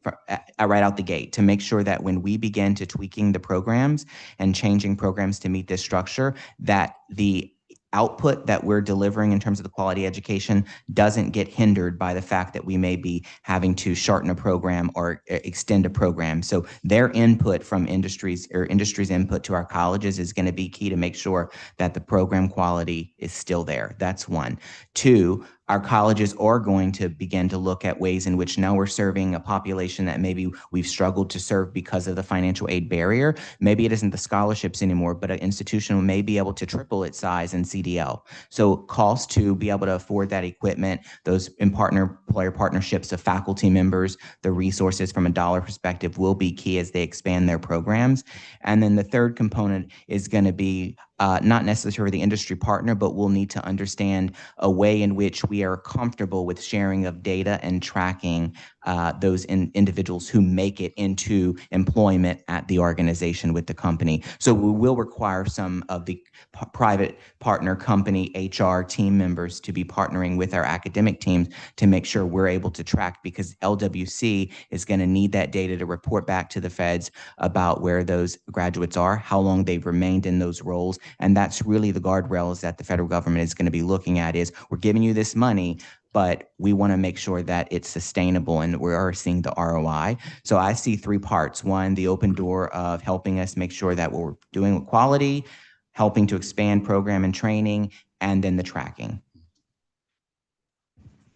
right out the gate, to make sure that when we begin to tweaking the programs and changing programs to meet this structure, that the output that we're delivering in terms of the quality education doesn't get hindered by the fact that we may be having to shorten a program or extend a program. So their input from industries, or industry's input to our colleges, is going to be key to make sure that the program quality is still there. That's one. Two, our colleges are going to begin to look at ways in which now we're serving a population that maybe we've struggled to serve because of the financial aid barrier. Maybe it isn't the scholarships anymore, but an institution may be able to triple its size in CDL. So cost to be able to afford that equipment, those employer partnerships of faculty members, the resources from a dollar perspective will be key as they expand their programs. And then the third component is going to be not necessarily the industry partner, but we'll need to understand a way in which we are comfortable with sharing of data and tracking those individuals who make it into employment at the organization with the company. So we will require some of the private partner company HR team members to be partnering with our academic teams to make sure we're able to track, because LWC is going to need that data to report back to the feds about where those graduates are, how long they've remained in those roles. And that's really the guardrails that the federal government is going to be looking at. Is we're giving you this money, but we want to make sure that it's sustainable and we are seeing the ROI. So I see 3 parts. One, the open door of helping us make sure that what we're doing with quality, helping to expand program and training, and then the tracking.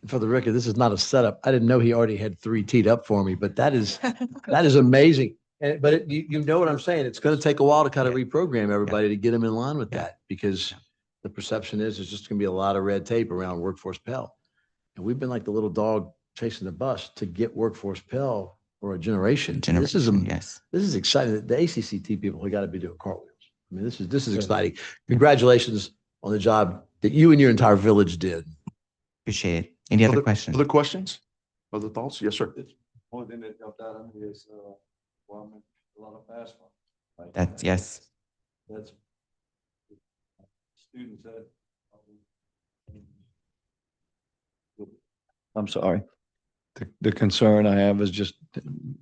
For the record, this is not a setup. I didn't know he already had 3 teed up for me, but that is amazing. But you know what I'm saying? It's going to take a while to kind of reprogram everybody to get them in line with that, because the perception is there's just going to be a lot of red tape around Workforce Pell. And we've been like the little dog chasing the bus to get Workforce Pell for a generation. This is exciting. The ACCT people have got to be doing cartwheels. I mean, this is exciting. Congratulations on the job that you and your entire village did. Appreciate it. Any other questions? Other questions? Other thoughts? Yes, sir. One thing that jumped out at me is a lot of basketball. Right? That's yes. That's students that. I'm sorry. The concern I have is just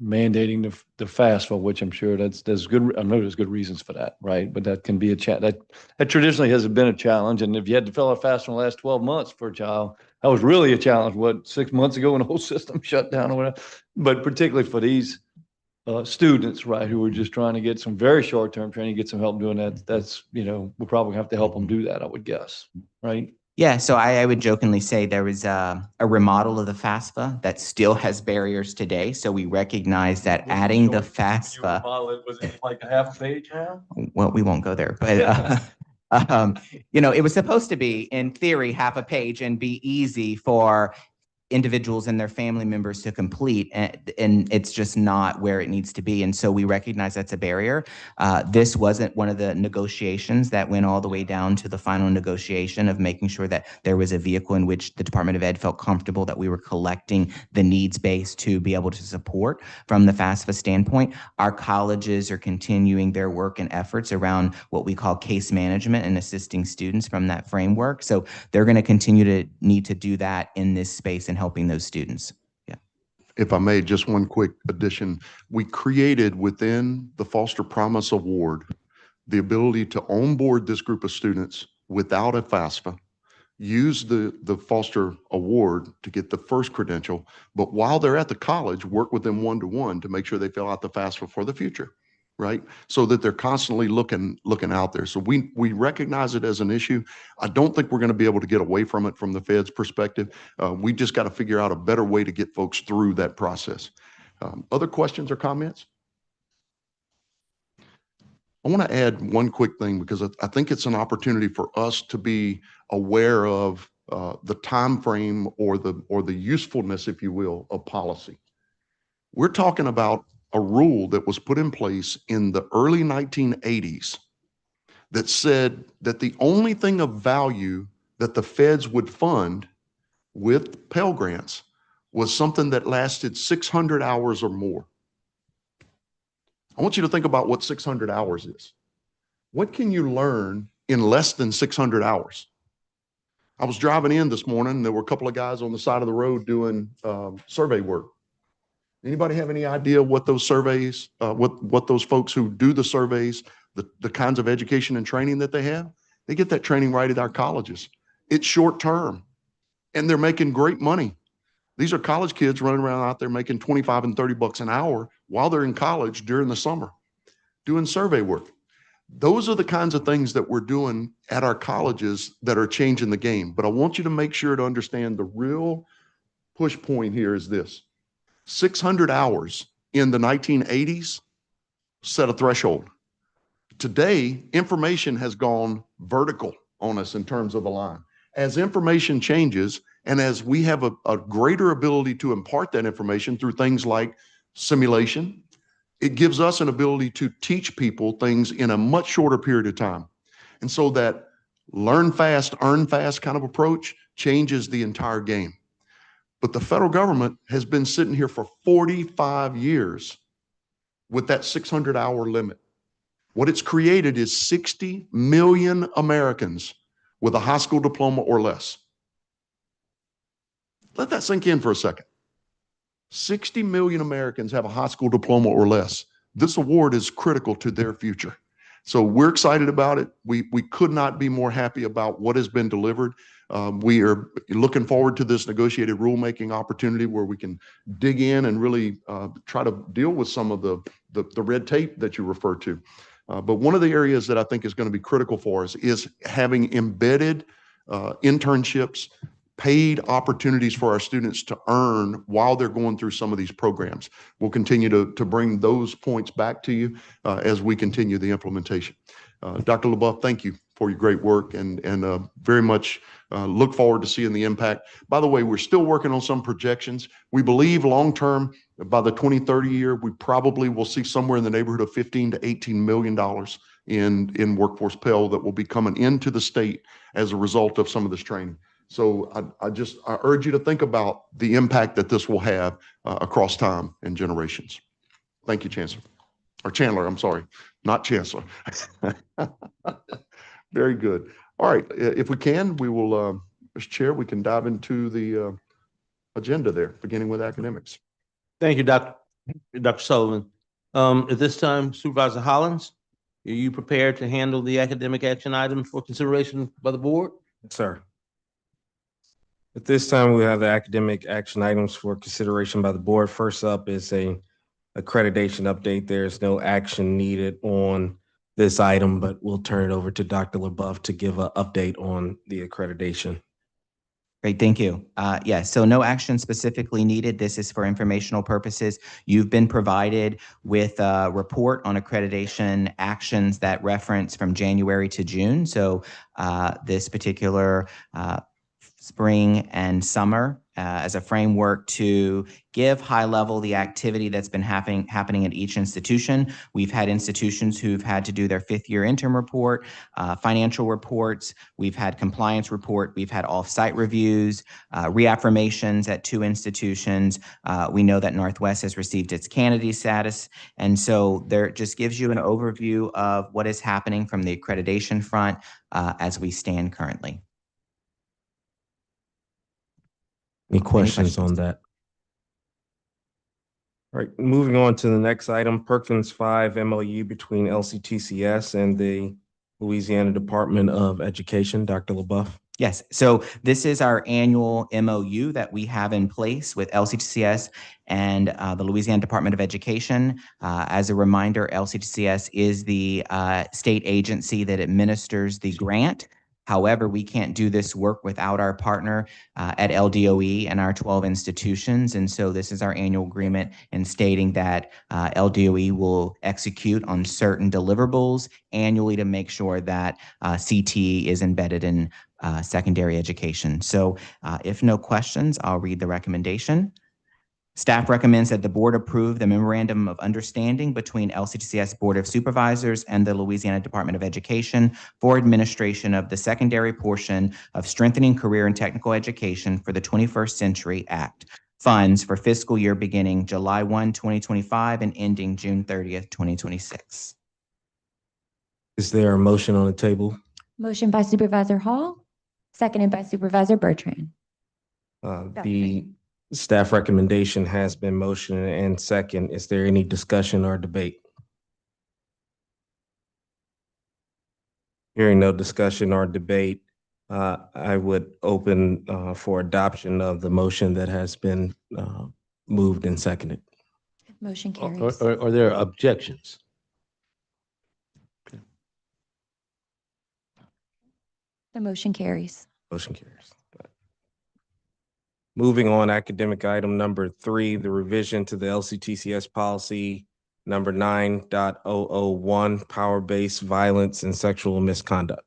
mandating the FAFSA, which I'm sure there's good, I know there's good reasons for that, right? But that can be that traditionally hasn't been a challenge. And if you had to fill out FAFSA in the last 12 months for a child, that was really a challenge, 6 months ago when the whole system shut down or whatever. But particularly for these students, right, who are just trying to get some very short-term training, get some help doing that, that's, we'll probably have to help them do that, I would guess, right? Yeah, so I would jokingly say there was a remodel of the FAFSA that still has barriers today. So we recognize that adding the FAFSA, Was it like a half page now? well, we won't go there, but it was supposed to be, in theory, half a page and be easy for individuals and their family members to complete, and it's just not where it needs to be. And so we recognize that's a barrier. This wasn't one of the negotiations that went all the way down to the final negotiation of making sure that there was a vehicle in which the Department of Ed felt comfortable that we were collecting the needs base to be able to support from the FAFSA standpoint. Our colleges are continuing their work and efforts around what we call case management and assisting students from that framework. So they're going to continue to need to do that in this space and helping those students. Yeah. If I may, just one quick addition. We created within the Foster Promise Award the ability to onboard this group of students without a FAFSA, use the Foster Award to get the first credential, but while they're at the college, work with them one-to-one to make sure they fill out the FAFSA for the future, right? So that they're constantly looking out there. So we recognize it as an issue. I don't think we're going to be able to get away from it from the Fed's perspective. We just got to figure out a better way to get folks through that process. Other questions or comments? I want to add one quick thing because I think it's an opportunity for us to be aware of the time frame or the usefulness, if you will, of policy. We're talking about a rule that was put in place in the early 1980s that said that the only thing of value that the feds would fund with Pell Grants was something that lasted 600 hours or more. I want you to think about what 600 hours is. What can you learn in less than 600 hours? I was driving in this morning, and there were a couple of guys on the side of the road doing survey work. Anybody have any idea what those surveys, what those folks who do the surveys, the kinds of education and training that they have? They get that training right at our colleges. It's short term, and they're making great money. These are college kids running around out there making 25 and 30 bucks an hour while they're in college during the summer, doing survey work. Those are the kinds of things that we're doing at our colleges that are changing the game. But I want you to make sure to understand the real push point here is this. 600 hours in the 1980s set a threshold. Today, information has gone vertical on us in terms of the line. As information changes and as we have a greater ability to impart that information through things like simulation, it gives us an ability to teach people things in a much shorter period of time. And so that learn fast, earn fast kind of approach changes the entire game. But the federal government has been sitting here for 45 years with that 600-hour limit. What it's created is 60 million Americans with a high school diploma or less. Let that sink in for a second. 60 million Americans have a high school diploma or less. This award is critical to their future. So we're excited about it. We could not be more happy about what has been delivered. We are looking forward to this negotiated rulemaking opportunity where we can dig in and really try to deal with some of the red tape that you referred to. But one of the areas that I think is going to be critical for us is having embedded internships, paid opportunities for our students to earn while they're going through some of these programs. We'll continue to bring those points back to you as we continue the implementation. Dr. LeBeouf, thank you for your great work and very much look forward to seeing the impact. By the way, we're still working on some projections. We believe long-term, by the 2030 year, we probably will see somewhere in the neighborhood of $15 to $18 million in workforce Pell that will be coming into the state as a result of some of this training. So I urge you to think about the impact that this will have across time and generations. Thank you, Chancellor. Or Chandler, I'm sorry, not Chancellor. Very good. All right, if we can, we will, Mr. Chair, we can dive into the agenda there, beginning with academics. Thank you, Dr. Sullivan. At this time, Supervisor Hollins, are you prepared to handle the academic action items for consideration by the board? Yes, sir. At this time, we have the academic action items for consideration by the board. First up is a accreditation update. There's no action needed on this item, but we'll turn it over to Dr. LaBeouf to give an update on the accreditation. Great, thank you. Yes, so no action specifically needed. This is for informational purposes. You've been provided with a report on accreditation actions that reference from January to June. So this particular spring and summer as a framework to give high level the activity that's been happening at each institution. We've had institutions who've had to do their 5th year interim report, financial reports. We've had compliance report. We've had off-site reviews, reaffirmations at 2 institutions. We know that Northwest has received its candidate status. And so there just gives you an overview of what is happening from the accreditation front as we stand currently. Any questions on that? All right, moving on to the next item, Perkins 5 MOU between LCTCS and the Louisiana Department of Education. Dr. LaBeouf. Yes, so this is our annual MOU that we have in place with LCTCS and the Louisiana Department of Education. As a reminder, LCTCS is the state agency that administers the grant. However, we can't do this work without our partner at LDOE and our 12 institutions. And so this is our annual agreement in stating that LDOE will execute on certain deliverables annually to make sure that CTE is embedded in secondary education. So if no questions, I'll read the recommendation. Staff recommends that the board approve the memorandum of understanding between LCTCS Board of Supervisors and the Louisiana Department of Education for administration of the secondary portion of Strengthening Career and Technical Education for the 21st Century Act funds for fiscal year beginning July 1, 2025 and ending June 30th, 2026. Is there a motion on the table? Motion by Supervisor Hall, seconded by Supervisor Bertrand. The staff recommendation has been motioned and second. Is there any discussion or debate? Hearing no discussion or debate, I would open for adoption of the motion that has been moved and seconded. Motion carries. Are there objections? The motion carries. Motion carries. Moving on, academic item number 3, the revision to the LCTCS policy number 9.001, power-based violence and sexual misconduct.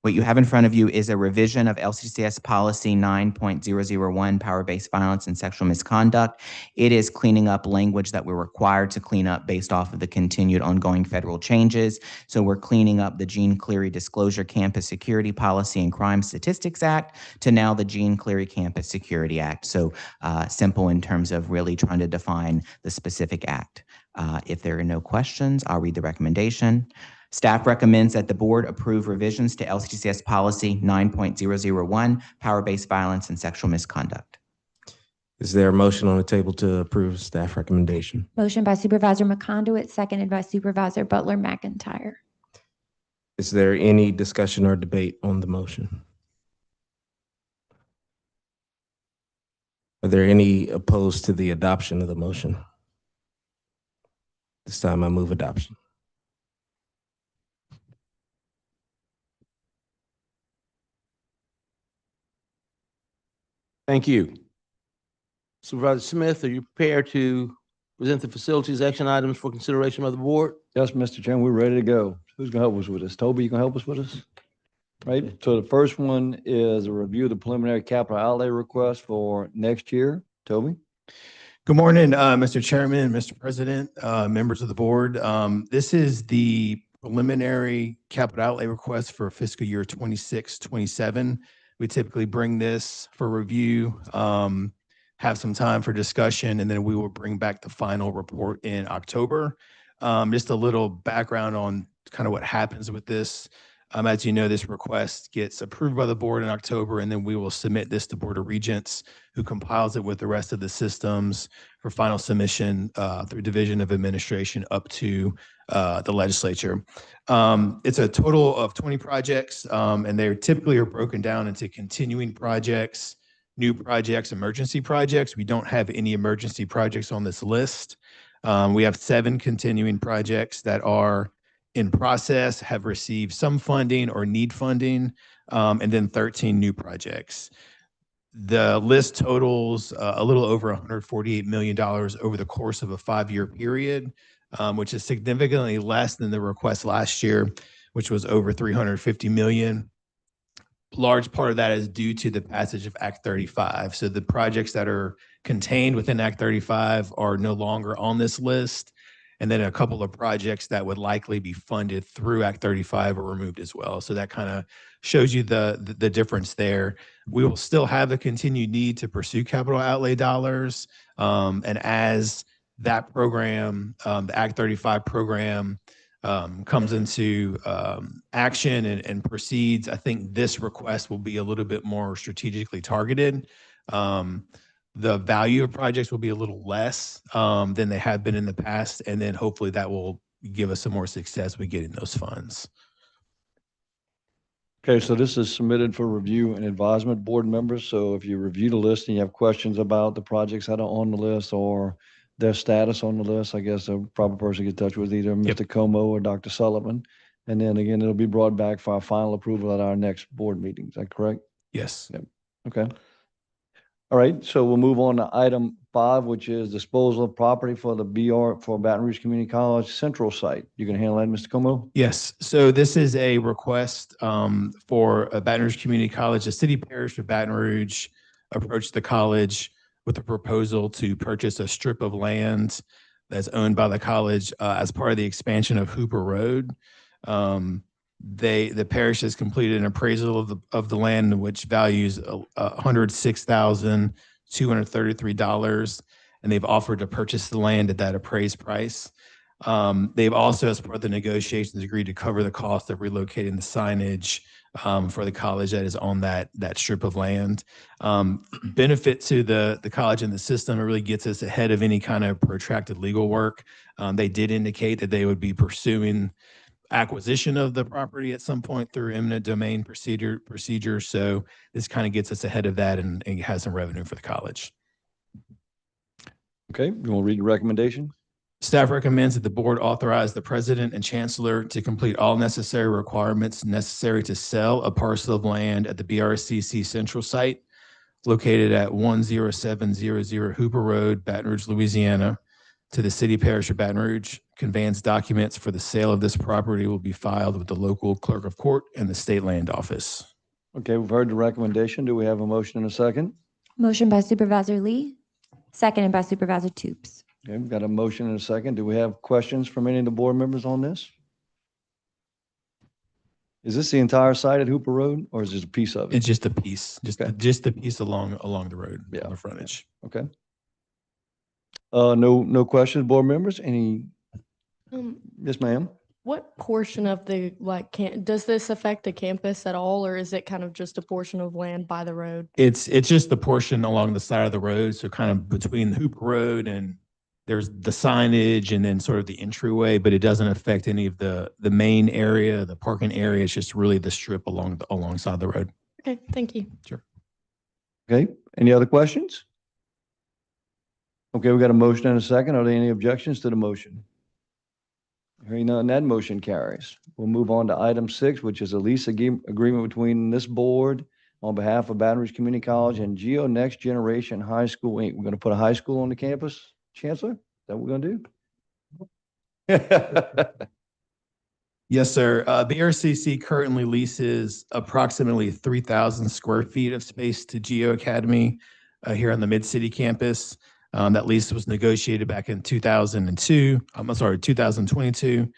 What you have in front of you is a revision of LCTCS policy 9.001, power-based violence and sexual misconduct. It is cleaning up language that we're required to clean up based off of the continued ongoing federal changes. So we're cleaning up the Jean Cleary Disclosure Campus Security Policy and Crime Statistics Act to now the Jean Cleary Campus Security Act. So simple in terms of really trying to define the specific act. If there are no questions, I'll read the recommendation. Staff recommends that the board approve revisions to LCTCS policy 9.001, power-based violence and sexual misconduct. Is there a motion on the table to approve staff recommendation? Motion by Supervisor McConduit, seconded by Supervisor Butler McIntyre. Is there any discussion or debate on the motion? Are there any opposed to the adoption of the motion? This time I move adoption. Thank you. Supervisor Smith, are you prepared to present the facilities action items for consideration by the board? Yes, Mr. Chairman, we're ready to go. Who's gonna help us with this? Toby, you gonna help us with this? Right, so the first one is a review of the preliminary capital outlay request for next year. Toby? Good morning, Mr. Chairman, Mr. President, members of the board. This is the preliminary capital outlay request for fiscal year 26-27. We typically bring this for review, have some time for discussion, and then we will bring back the final report in October. Just a little background on kind of what happens with this. As you know, this request gets approved by the board in October, and then we will submit this to Board of Regents, who compiles it with the rest of the systems for final submission through Division of Administration up to the legislature. It's a total of 20 projects, and they typically are broken down into continuing projects, new projects, emergency projects. We don't have any emergency projects on this list. We have 7 continuing projects that are in process, have received some funding or need funding, and then 13 new projects. The list totals a little over $148 million over the course of a 5-year period, which is significantly less than the request last year, which was over $350 million. Large part of that is due to the passage of Act 35. So the projects that are contained within Act 35 are no longer on this list. And then a couple of projects that would likely be funded through Act 35 are removed as well. So that kind of shows you the difference there. We will still have a continued need to pursue capital outlay dollars. And as that program, the Act 35 program, comes into action and proceeds, I think this request will be a little bit more strategically targeted. The value of projects will be a little less than they have been in the past, and then hopefully that will give us some more success with getting those funds. Okay, so this is submitted for review and advisement, board members. So if you review the list and you have questions about the projects that are on the list or their status on the list, I guess a proper person to get in touch with either Mr. Como or Dr. Sullivan. And then again, it'll be brought back for our final approval at our next board meeting. Is that correct? Yes. Yep. Okay. All right, so we'll move on to item 5, which is disposal of property for the BR for Baton Rouge Community College Central Site. You can handle that, Mr. Como? Yes. So this is a request for Baton Rouge Community College. The city parish of Baton Rouge approached the college with a proposal to purchase a strip of land that's owned by the college as part of the expansion of Hooper Road. The parish has completed an appraisal of the land, which values $106,233, and they've offered to purchase the land at that appraised price. They've also, as part of the negotiations, agreed to cover the cost of relocating the signage for the college that is on that strip of land. Benefit to the college and the system, it really gets us ahead of any kind of protracted legal work. They did indicate that they would be pursuing acquisition of the property at some point through eminent domain procedure. So this kind of gets us ahead of that and has some revenue for the college. Okay, you want to read the recommendation? Staff recommends that the board authorize the president and chancellor to complete all necessary requirements necessary to sell a parcel of land at the BRCC Central Site located at 10700 Hooper Road, Baton Rouge, Louisiana, to the city parish of Baton Rouge. Conveyance documents for the sale of this property will be filed with the local clerk of court and the state land office. Okay, we've heard the recommendation. Do we have a motion and a second? Motion by Supervisor Lee, seconded by Supervisor Toops. Okay, we've got a motion and a second. Do we have questions from any of the board members on this? Is this the entire site at Hooper Road, or is this a piece of it? It's just a piece, just a piece along the road, Yeah. on the frontage. Okay. No questions, board members? Any? Yes, ma'am. What portion of the, does this affect the campus at all, or is it kind of just a portion of land by the road? It's just the portion along the side of the road. So kind of between Hooper Road and there's the signage and then sort of the entryway, but it doesn't affect any of the main area, the parking area. It's just really the strip alongside the road. Okay, thank you. Sure. Okay, any other questions? Okay, we got a motion and a second. Are there any objections to the motion? Hearing none, that motion carries. We'll move on to item 6, which is a lease agreement between this board on behalf of Baton Rouge Community College and Geo Next Generation High School, Inc. We're going to put a high school on the campus, Chancellor? Is that what we're going to do? Yes, sir. BRCC currently leases approximately 3,000 square feet of space to Geo Academy here on the Mid-City campus. That lease was negotiated back in 2022. 2022.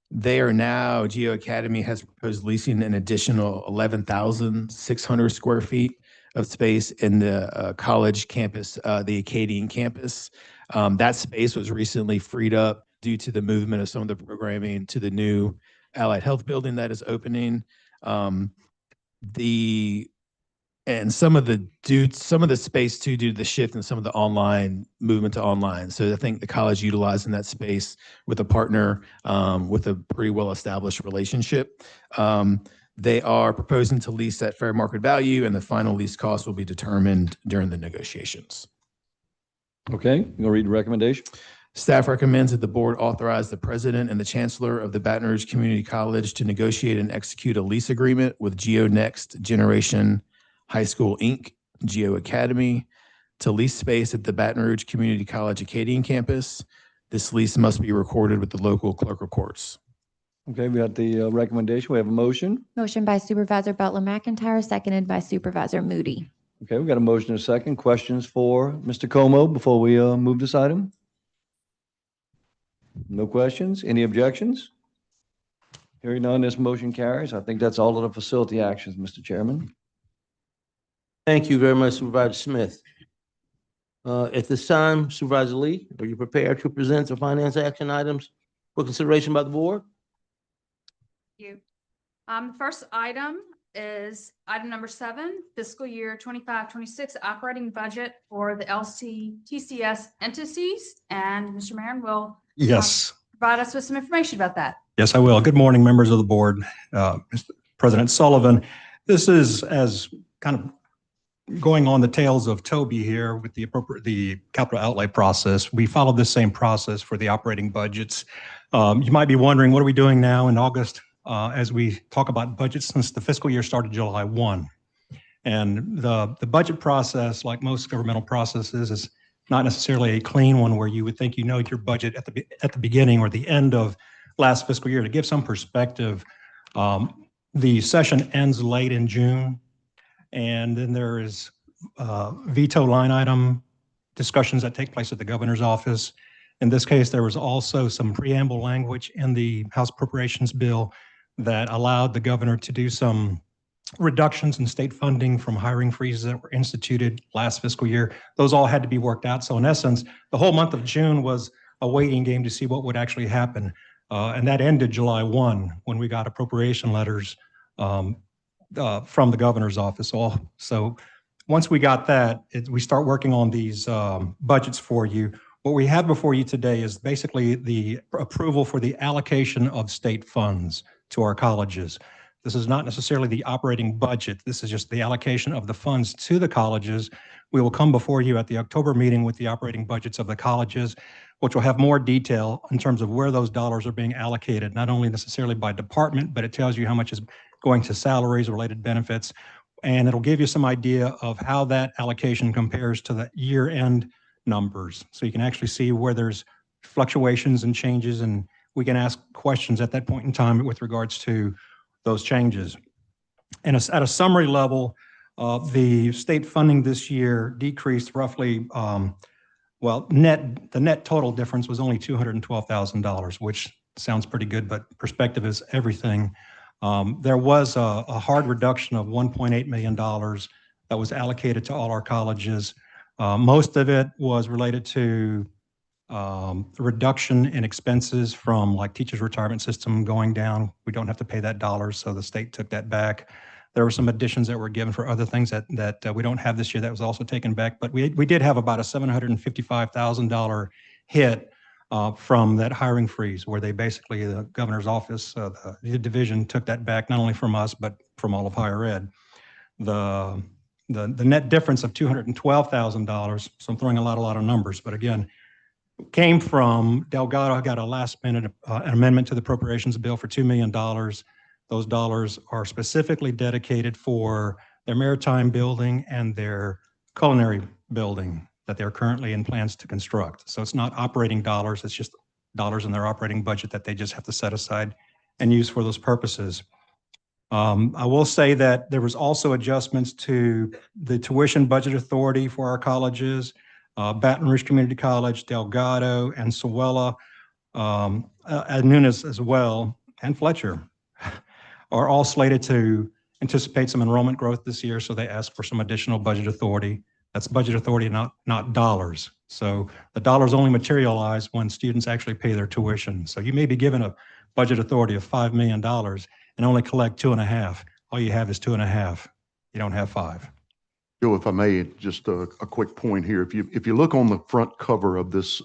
They are now, Geo Academy has proposed leasing an additional 11,600 square feet of space in the college campus, the Acadian campus. That space was recently freed up due to the movement of some of the programming to the new allied health building that is opening. And some of the space too, due to the shift in some of the online movement to online. So I think the college utilizing that space with a partner with a pretty well-established relationship. They are proposing to lease at fair market value, and the final lease cost will be determined during the negotiations. Okay, you gonna read the recommendation? Staff recommends that the board authorize the president and the chancellor of the Baton Rouge Community College to negotiate and execute a lease agreement with GeoNext Generation High School, Inc., Geo Academy, to lease space at the Baton Rouge Community College Acadian campus. This lease must be recorded with the local clerk of courts. Okay, we got the recommendation. We have a motion. Motion by Supervisor Butler McIntyre, seconded by Supervisor Moody. Okay, we got a motion and a second. Questions for Mr. Como before we move this item? No questions? Any objections? Hearing none, this motion carries. I think that's all of the facility actions, Mr. Chairman. Thank you very much, Supervisor Smith. At this time, Supervisor Lee, are you prepared to present the finance action items for consideration by the board? You. The first item is item number 7, fiscal year 25-26 operating budget for the LCTCS entities. And Mr. Marin will Yes. Provide us with some information about that. Yes, I will. Good morning, members of the board. Mr. President Sullivan, this is as kind of going on the tails of Toby here with the capital outlay process. We followed this same process for the operating budgets. You might be wondering, what are we doing now in August as we talk about budgets, since the fiscal year started July 1. And the budget process, like most governmental processes, is not necessarily a clean one where you would think you know your budget at the beginning or the end of last fiscal year. To give some perspective, the session ends late in June, and then there is veto line item discussions that take place at the governor's office. In this case, there was also some preamble language in the House Appropriations Bill that allowed the governor to do some reductions in state funding from hiring freezes that were instituted last fiscal year. Those all had to be worked out. So in essence, the whole month of June was a waiting game to see what would actually happen. And that ended July 1 when we got appropriation letters from the governor's office. So once we got that, we start working on these budgets for you. What we have before you today is basically the approval for the allocation of state funds to our colleges. This is not necessarily the operating budget. This is just the allocation of the funds to the colleges. We will come before you at the October meeting with the operating budgets of the colleges, which will have more detail in terms of where those dollars are being allocated, not only necessarily by department, but it tells you how much is going to salaries, related benefits, and it'll give you some idea of how that allocation compares to the year-end numbers. So you can actually see where there's fluctuations and changes, and we can ask questions at that point in time with regards to those changes. And at a summary level, the state funding this year decreased roughly, the net total difference was only $212,000, which sounds pretty good, but perspective is everything. There was a hard reduction of $1.8 million that was allocated to all our colleges. Most of it was related to the reduction in expenses from like teachers' retirement system going down. We don't have to pay that dollar, so the state took that back. There were some additions that were given for other things that we don't have this year that was also taken back. But we did have about a $755,000 hit from that hiring freeze, where they basically, the governor's office, the division took that back, not only from us, but from all of higher ed. The net difference of $212,000, so I'm throwing a lot of numbers, but again, came from Delgado got a last minute an amendment to the appropriations bill for $2 million. Those dollars are specifically dedicated for their maritime building and their culinary building that they're currently in plans to construct. So it's not operating dollars, it's just dollars in their operating budget that they just have to set aside and use for those purposes. I will say that there was also adjustments to the tuition budget authority for our colleges. Baton Rouge Community College, Delgado, and Sewella, and Nunes as well, and Fletcher are all slated to anticipate some enrollment growth this year, so they asked for some additional budget authority. That's budget authority, not dollars. So the dollars only materialize when students actually pay their tuition. So you may be given a budget authority of $5 million and only collect 2.5. All you have is 2.5. You don't have 5. Joe, if I may, just a quick point here. If you look on the front cover of this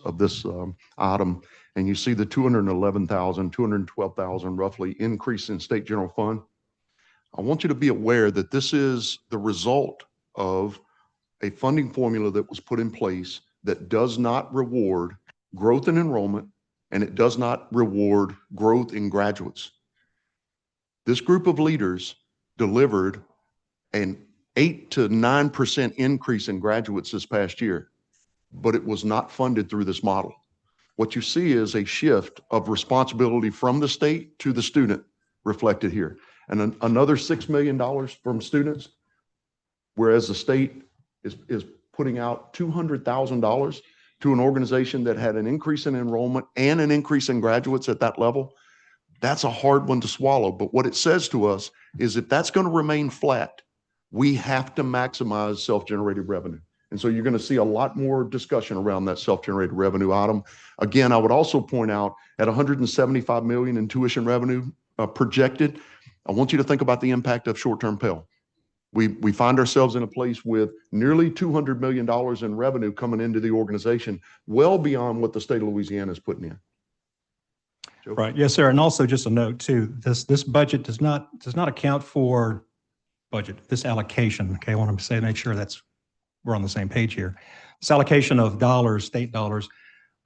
item and you see the 211,000, 212,000 roughly increase in state general fund, I want you to be aware that this is the result of a funding formula that was put in place that does not reward growth in enrollment, and it does not reward growth in graduates. This group of leaders delivered an 8 to 9% increase in graduates this past year, but it was not funded through this model. What you see is a shift of responsibility from the state to the student reflected here. And another $6 million from students, whereas the state is putting out $200,000 to an organization that had an increase in enrollment and an increase in graduates at that level. That's a hard one to swallow. But what it says to us is if that's going to remain flat, we have to maximize self-generated revenue. And so you're going to see a lot more discussion around that self-generated revenue item. Again, I would also point out at $175 million in tuition revenue projected, I want you to think about the impact of short-term Pell. We find ourselves in a place with nearly $200 million in revenue coming into the organization, well beyond what the state of Louisiana is putting in. Joe? Right. Yes, sir. And also just a note too, this budget does not account for this allocation. Okay, I want to make sure we're on the same page here. This allocation of dollars, state dollars,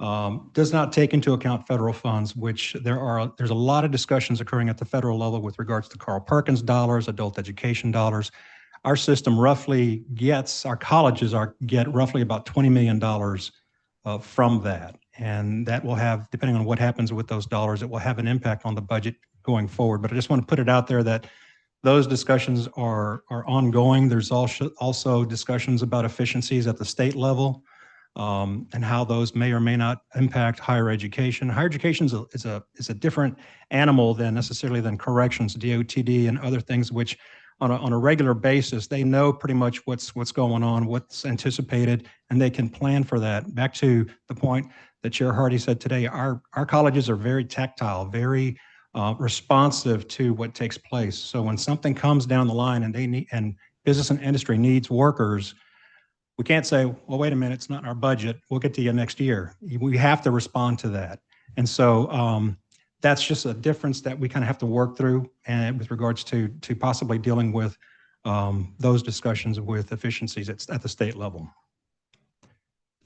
does not take into account federal funds, which there's a lot of discussions occurring at the federal level with regards to Carl Perkins dollars, adult education dollars. Our system roughly our colleges get roughly about $20 million from that. And that will have, depending on what happens with those dollars, it will have an impact on the budget going forward. But I just want to put it out there that those discussions are ongoing. There's also discussions about efficiencies at the state level and how those may or may not impact higher education. Higher education is a different animal than corrections, DOTD, and other things which on a regular basis, they know pretty much what's going on, what's anticipated, and they can plan for that. Back to the point that Chair Hardy said today, our colleges are very tactile, very responsive to what takes place. So when something comes down the line and business and industry needs workers, we can't say, well, wait a minute, it's not in our budget. We'll get to you next year. We have to respond to that. And so that's just a difference that we kind of have to work through and with regards to possibly dealing with those discussions with efficiencies at the state level.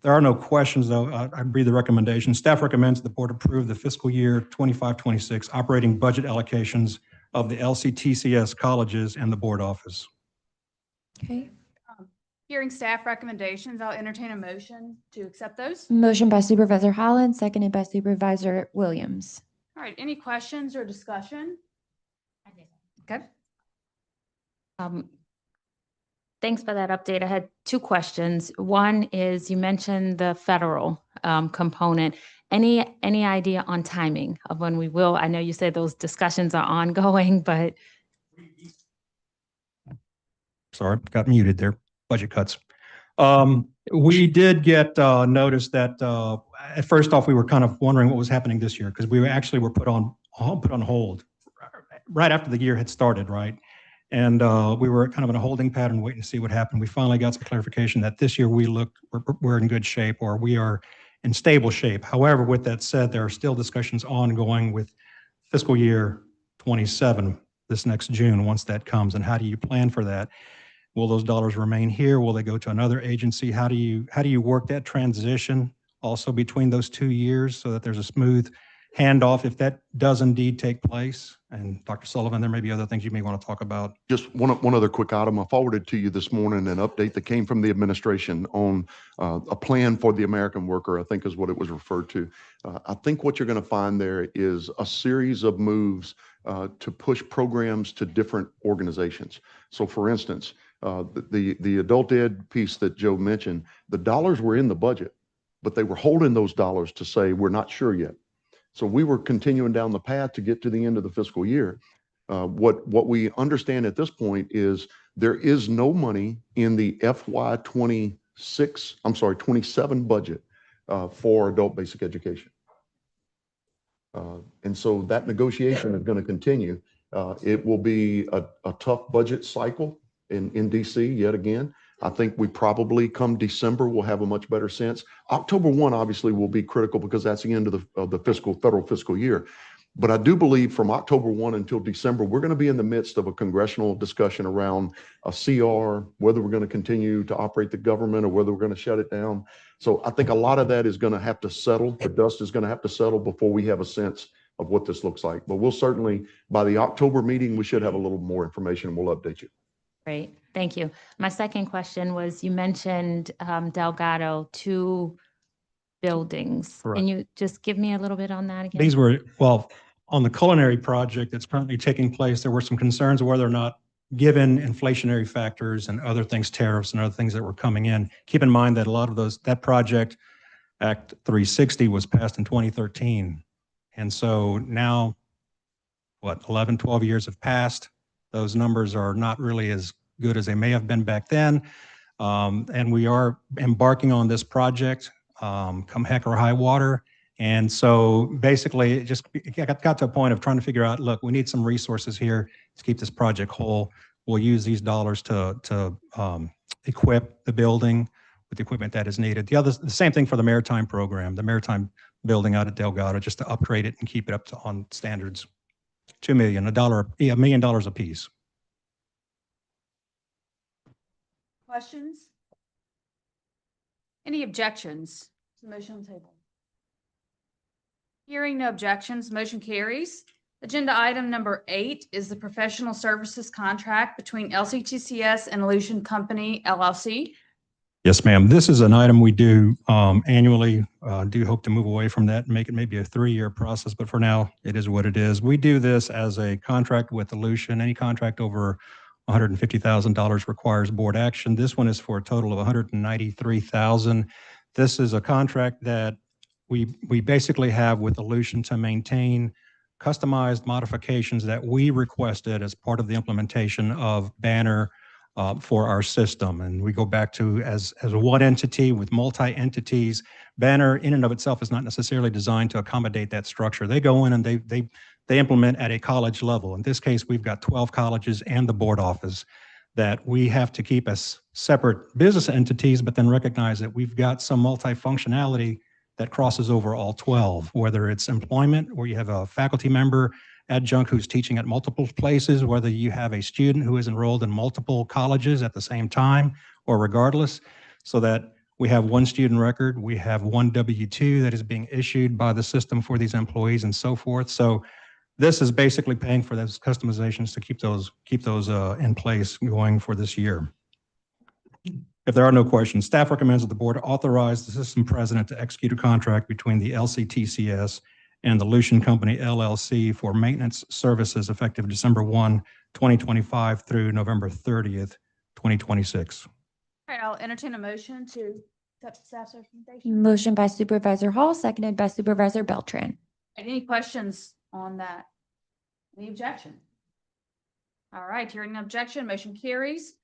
There are no questions, though. I read the recommendation. Staff recommends the board approve the fiscal year 25-26 operating budget allocations of the LCTCS colleges and the board office. Okay. Hearing staff recommendations, I'll entertain a motion to accept those. Motion by Supervisor Holland, seconded by Supervisor Williams. All right, any questions or discussion? Okay. Thanks for that update. I had two questions. One is you mentioned the federal component. Any idea on timing of when we will? I know you said those discussions are ongoing, but. Sorry, got muted there. Budget cuts. We did get notice that at first off, we were kind of wondering what was happening this year because we were put on hold right after the year had started, right? And we were kind of in a holding pattern, waiting to see what happened. We finally got some clarification that this year we're in good shape, or we are in stable shape. However, with that said, there are still discussions ongoing with fiscal year 27 this next June, once that comes. And how do you plan for that? Will those dollars remain here? Will they go to another agency? How do you work that transition also between those 2 years so that there's a smooth handoff if that does indeed take place? And Dr. Sullivan, there may be other things you may want to talk about. Just one other quick item. I forwarded to you this morning an update that came from the administration on a plan for the American worker, I think is what it was referred to. I think what you're going to find there is a series of moves to push programs to different organizations. So for instance, the adult ed piece that Joe mentioned, the dollars were in the budget, but they were holding those dollars to say, we're not sure yet. So we were continuing down the path to get to the end of the fiscal year. What we understand at this point is there is no money in the FY 27 budget for adult basic education. And so that negotiation is going to continue. It will be a tough budget cycle in DC yet again. I think we probably come December, we'll have a much better sense. October 1 obviously will be critical because that's the end of the federal fiscal year. But I do believe from October 1 until December, we're going to be in the midst of a congressional discussion around a CR, whether we're going to continue to operate the government or whether we're going to shut it down. So I think a lot of that is going to have to settle. The dust is going to have to settle before we have a sense of what this looks like. But we'll certainly, by the October meeting, we should have a little more information and we'll update you. Great, thank you. My second question was, you mentioned Delgado, 2 buildings. Correct. Can you just give me a little bit on that again? These were, well, on the culinary project that's currently taking place, there were some concerns of whether or not, given inflationary factors and other things, tariffs and other things that were coming in. Keep in mind that a lot of that project, Act 360, was passed in 2013. And so now, 11, 12 years have passed. Those numbers are not really as good as they may have been back then. And we are embarking on this project, come heck or high water. And so basically it just got to a point of trying to figure out, look, we need some resources here to keep this project whole. We'll use these dollars to equip the building with the equipment that is needed. The same thing for the maritime program, the maritime building out at Delgado, just to upgrade it and keep it up to on standards. $2 million, $1 million a piece. Questions? Any objections to the motion on the table? Hearing no objections, motion carries. Agenda item number 8 is the professional services contract between LCTCS and Aleutian Company, LLC. Yes, ma'am. This is an item we do annually. Do hope to move away from that and make it maybe a 3-year process, but for now, it is what it is. We do this as a contract with Aleutian. Any contract over $150,000 requires board action. This one is for a total of $193,000. This is a contract that we basically have with Aleutian to maintain customized modifications that we requested as part of the implementation of Banner for our system. And we go back to as one entity with multi-entities. Banner in and of itself is not necessarily designed to accommodate that structure. They go in and they implement at a college level. In this case, we've got 12 colleges and the board office that we have to keep as separate business entities, but then recognize that we've got some multifunctionality that crosses over all 12, whether it's employment, where you have a faculty member adjunct who's teaching at multiple places, whether you have a student who is enrolled in multiple colleges at the same time or regardless, so that we have one student record, we have one W-2 that is being issued by the system for these employees and so forth. So this is basically paying for those customizations to keep those in place going for this year. If there are no questions, staff recommends that the board authorize the system president to execute a contract between the LCTCS and the Aleutian Company, LLC for maintenance services effective December 1, 2025 through November 30th, 2026. All right, I'll entertain a motion to accept staff's recommendation. Motion by Supervisor Hall, seconded by Supervisor Beltran. Any questions on that? Any objection? All right, hearing no objection, motion carries.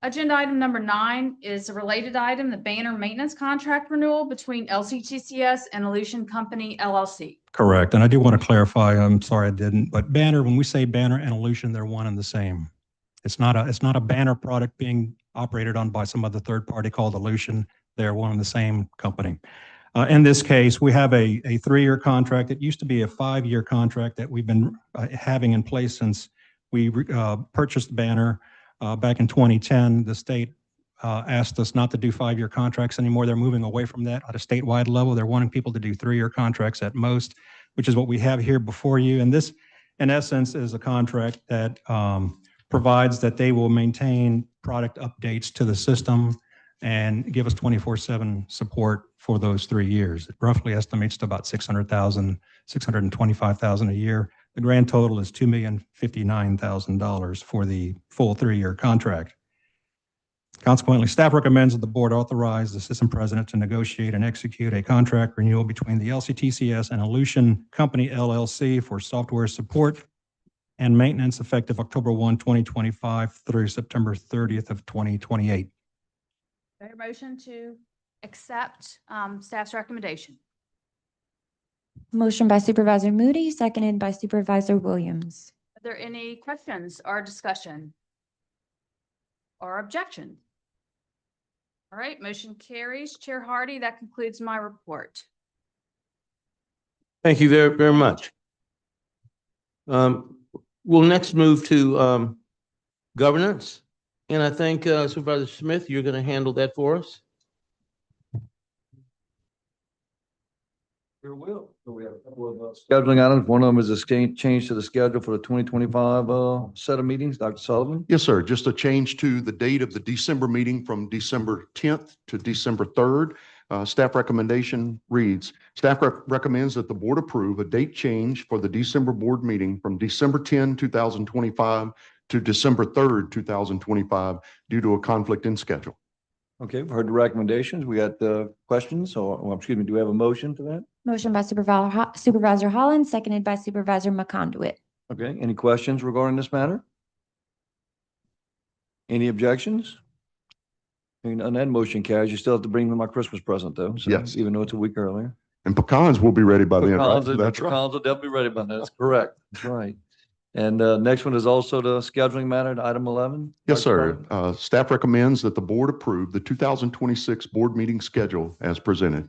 Agenda item number 9 is a related item, the Banner maintenance contract renewal between LCTCS and Aleutian Company, LLC. Correct. And I do want to clarify, I'm sorry I didn't, but Banner, when we say Banner and Aleutian, they're one and the same. It's not a Banner product being operated on by some other third party called Aleutian. They're one and the same company. In this case, we have a 3-year contract. It used to be a 5-year contract that we've been having in place since we purchased Banner back in 2010. The state asked us not to do 5-year contracts anymore. They're moving away from that at a statewide level. They're wanting people to do 3-year contracts at most, which is what we have here before you. And this, in essence, is a contract that provides that they will maintain product updates to the system and give us 24/7 support for those 3 years. It roughly estimates to about $600,000, $625,000 a year. The grand total is $2,059,000 for the full 3-year contract. Consequently, staff recommends that the board authorize the system president to negotiate and execute a contract renewal between the LCTCS and Aleutian Company, LLC for software support and maintenance effective October 1, 2025 through September 30th of 2028. Motion to accept staff's recommendation. Motion by Supervisor Moody, seconded by Supervisor Williams. Are there any questions or discussion? Or objection? All right, motion carries. Chair Hardy, that concludes my report. Thank you very, very much. We'll next move to governance. And I think Supervisor Smith, you're going to handle that for us. Sure will. So we have a couple of scheduling items. One of them is a change to the schedule for the 2025 set of meetings. Dr. Sullivan? Yes, sir. Just a change to the date of the December meeting from December 10th to December 3rd. Staff recommendation reads, staff recommends that the board approve a date change for the December board meeting from December 10, 2025 to December 3rd, 2025 due to a conflict in schedule. Okay, we've heard the recommendations. We got questions or, well, excuse me, do we have a motion for that? Motion by Supervisor Holland, seconded by Supervisor McConduit. Okay, any questions regarding this matter? Any objections? And that motion carries. You still have to bring me my Christmas present though. So Yes. even though it's a week earlier. And pecans will be ready by then, right? Pecans That's right. will definitely be ready by then. That's correct. That's right. And next one is also the scheduling matter, item 11. Yes, sir. Staff recommends that the board approve the 2026 board meeting schedule as presented.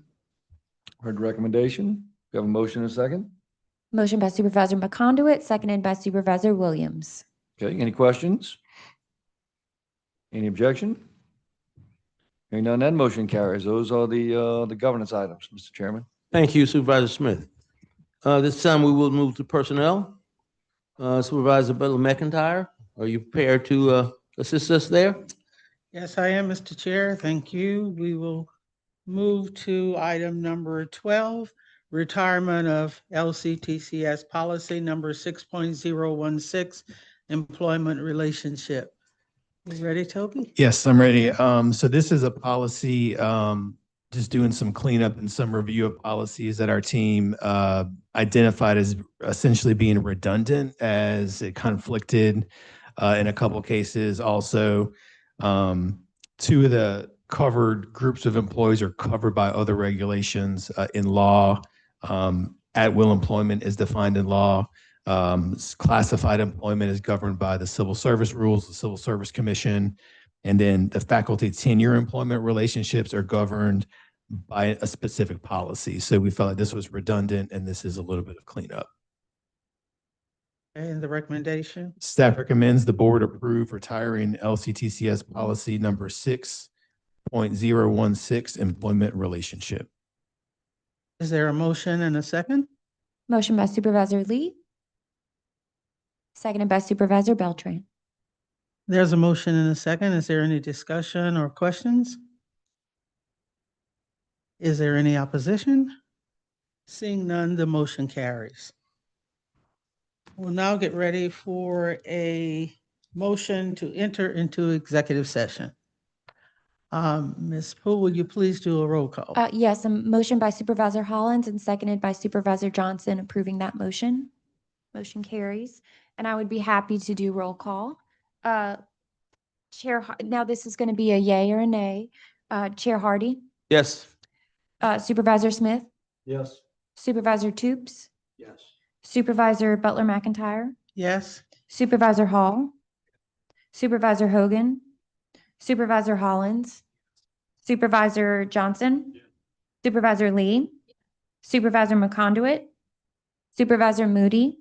Heard the recommendation. We have a motion and a second. Motion by Supervisor McConduit, seconded by Supervisor Williams. Okay, any questions? Any objection? Hearing none, that motion carries. Those are the governance items, Mr. Chairman. Thank you, Supervisor Smith. This time we will move to personnel. Supervisor Butler McIntyre, are you prepared to assist us there? Yes, I am, Mr. Chair. Thank you. We will move to item number 12, retirement of LCTCS policy number 6.016, employment relationship. You ready, Toby? Yes, I'm ready. So this is a policy, just doing some cleanup and some review of policies that our team identified as essentially being redundant as it conflicted in a couple cases. Also, two of the covered groups of employees are covered by other regulations in law. At-will employment is defined in law. Classified employment is governed by the civil service rules, the Civil Service Commission, and then the faculty tenure employment relationships are governed by a specific policy. So we felt like this was redundant and this is a little bit of cleanup. And the recommendation? Staff recommends the board approve retiring LCTCS policy number 6.016, employment relationship. Is there a motion and a second? Motion by Supervisor Lee, seconded by Supervisor Beltran. There's a motion and a second. Is there any discussion or questions? Is there any opposition? Seeing none, the motion carries. We'll now get ready for a motion to enter into executive session. Ms. Poole, will you please do a roll call? Yes, a motion by Supervisor Hollins and seconded by Supervisor Johnson approving that motion. Motion carries. And I would be happy to do roll call. Now this is going to be a yay or a nay. Chair Hardy, Yes. Supervisor Smith, Yes. Supervisor Toops, Yes. Supervisor Butler McIntyre, Yes. Supervisor Hall, Supervisor Hogan, Supervisor Hollins, Supervisor Johnson, Supervisor Lee, Supervisor McConduit, Supervisor Moody,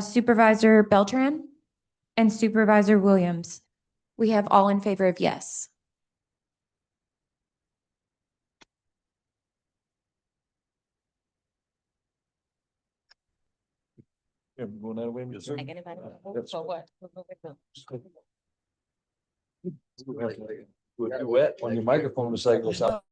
Supervisor Beltran, and Supervisor Williams. We have all in favor of yes. Yeah, we're going that way, yes, sir. That's- For what? You have to do it on your microphone a second.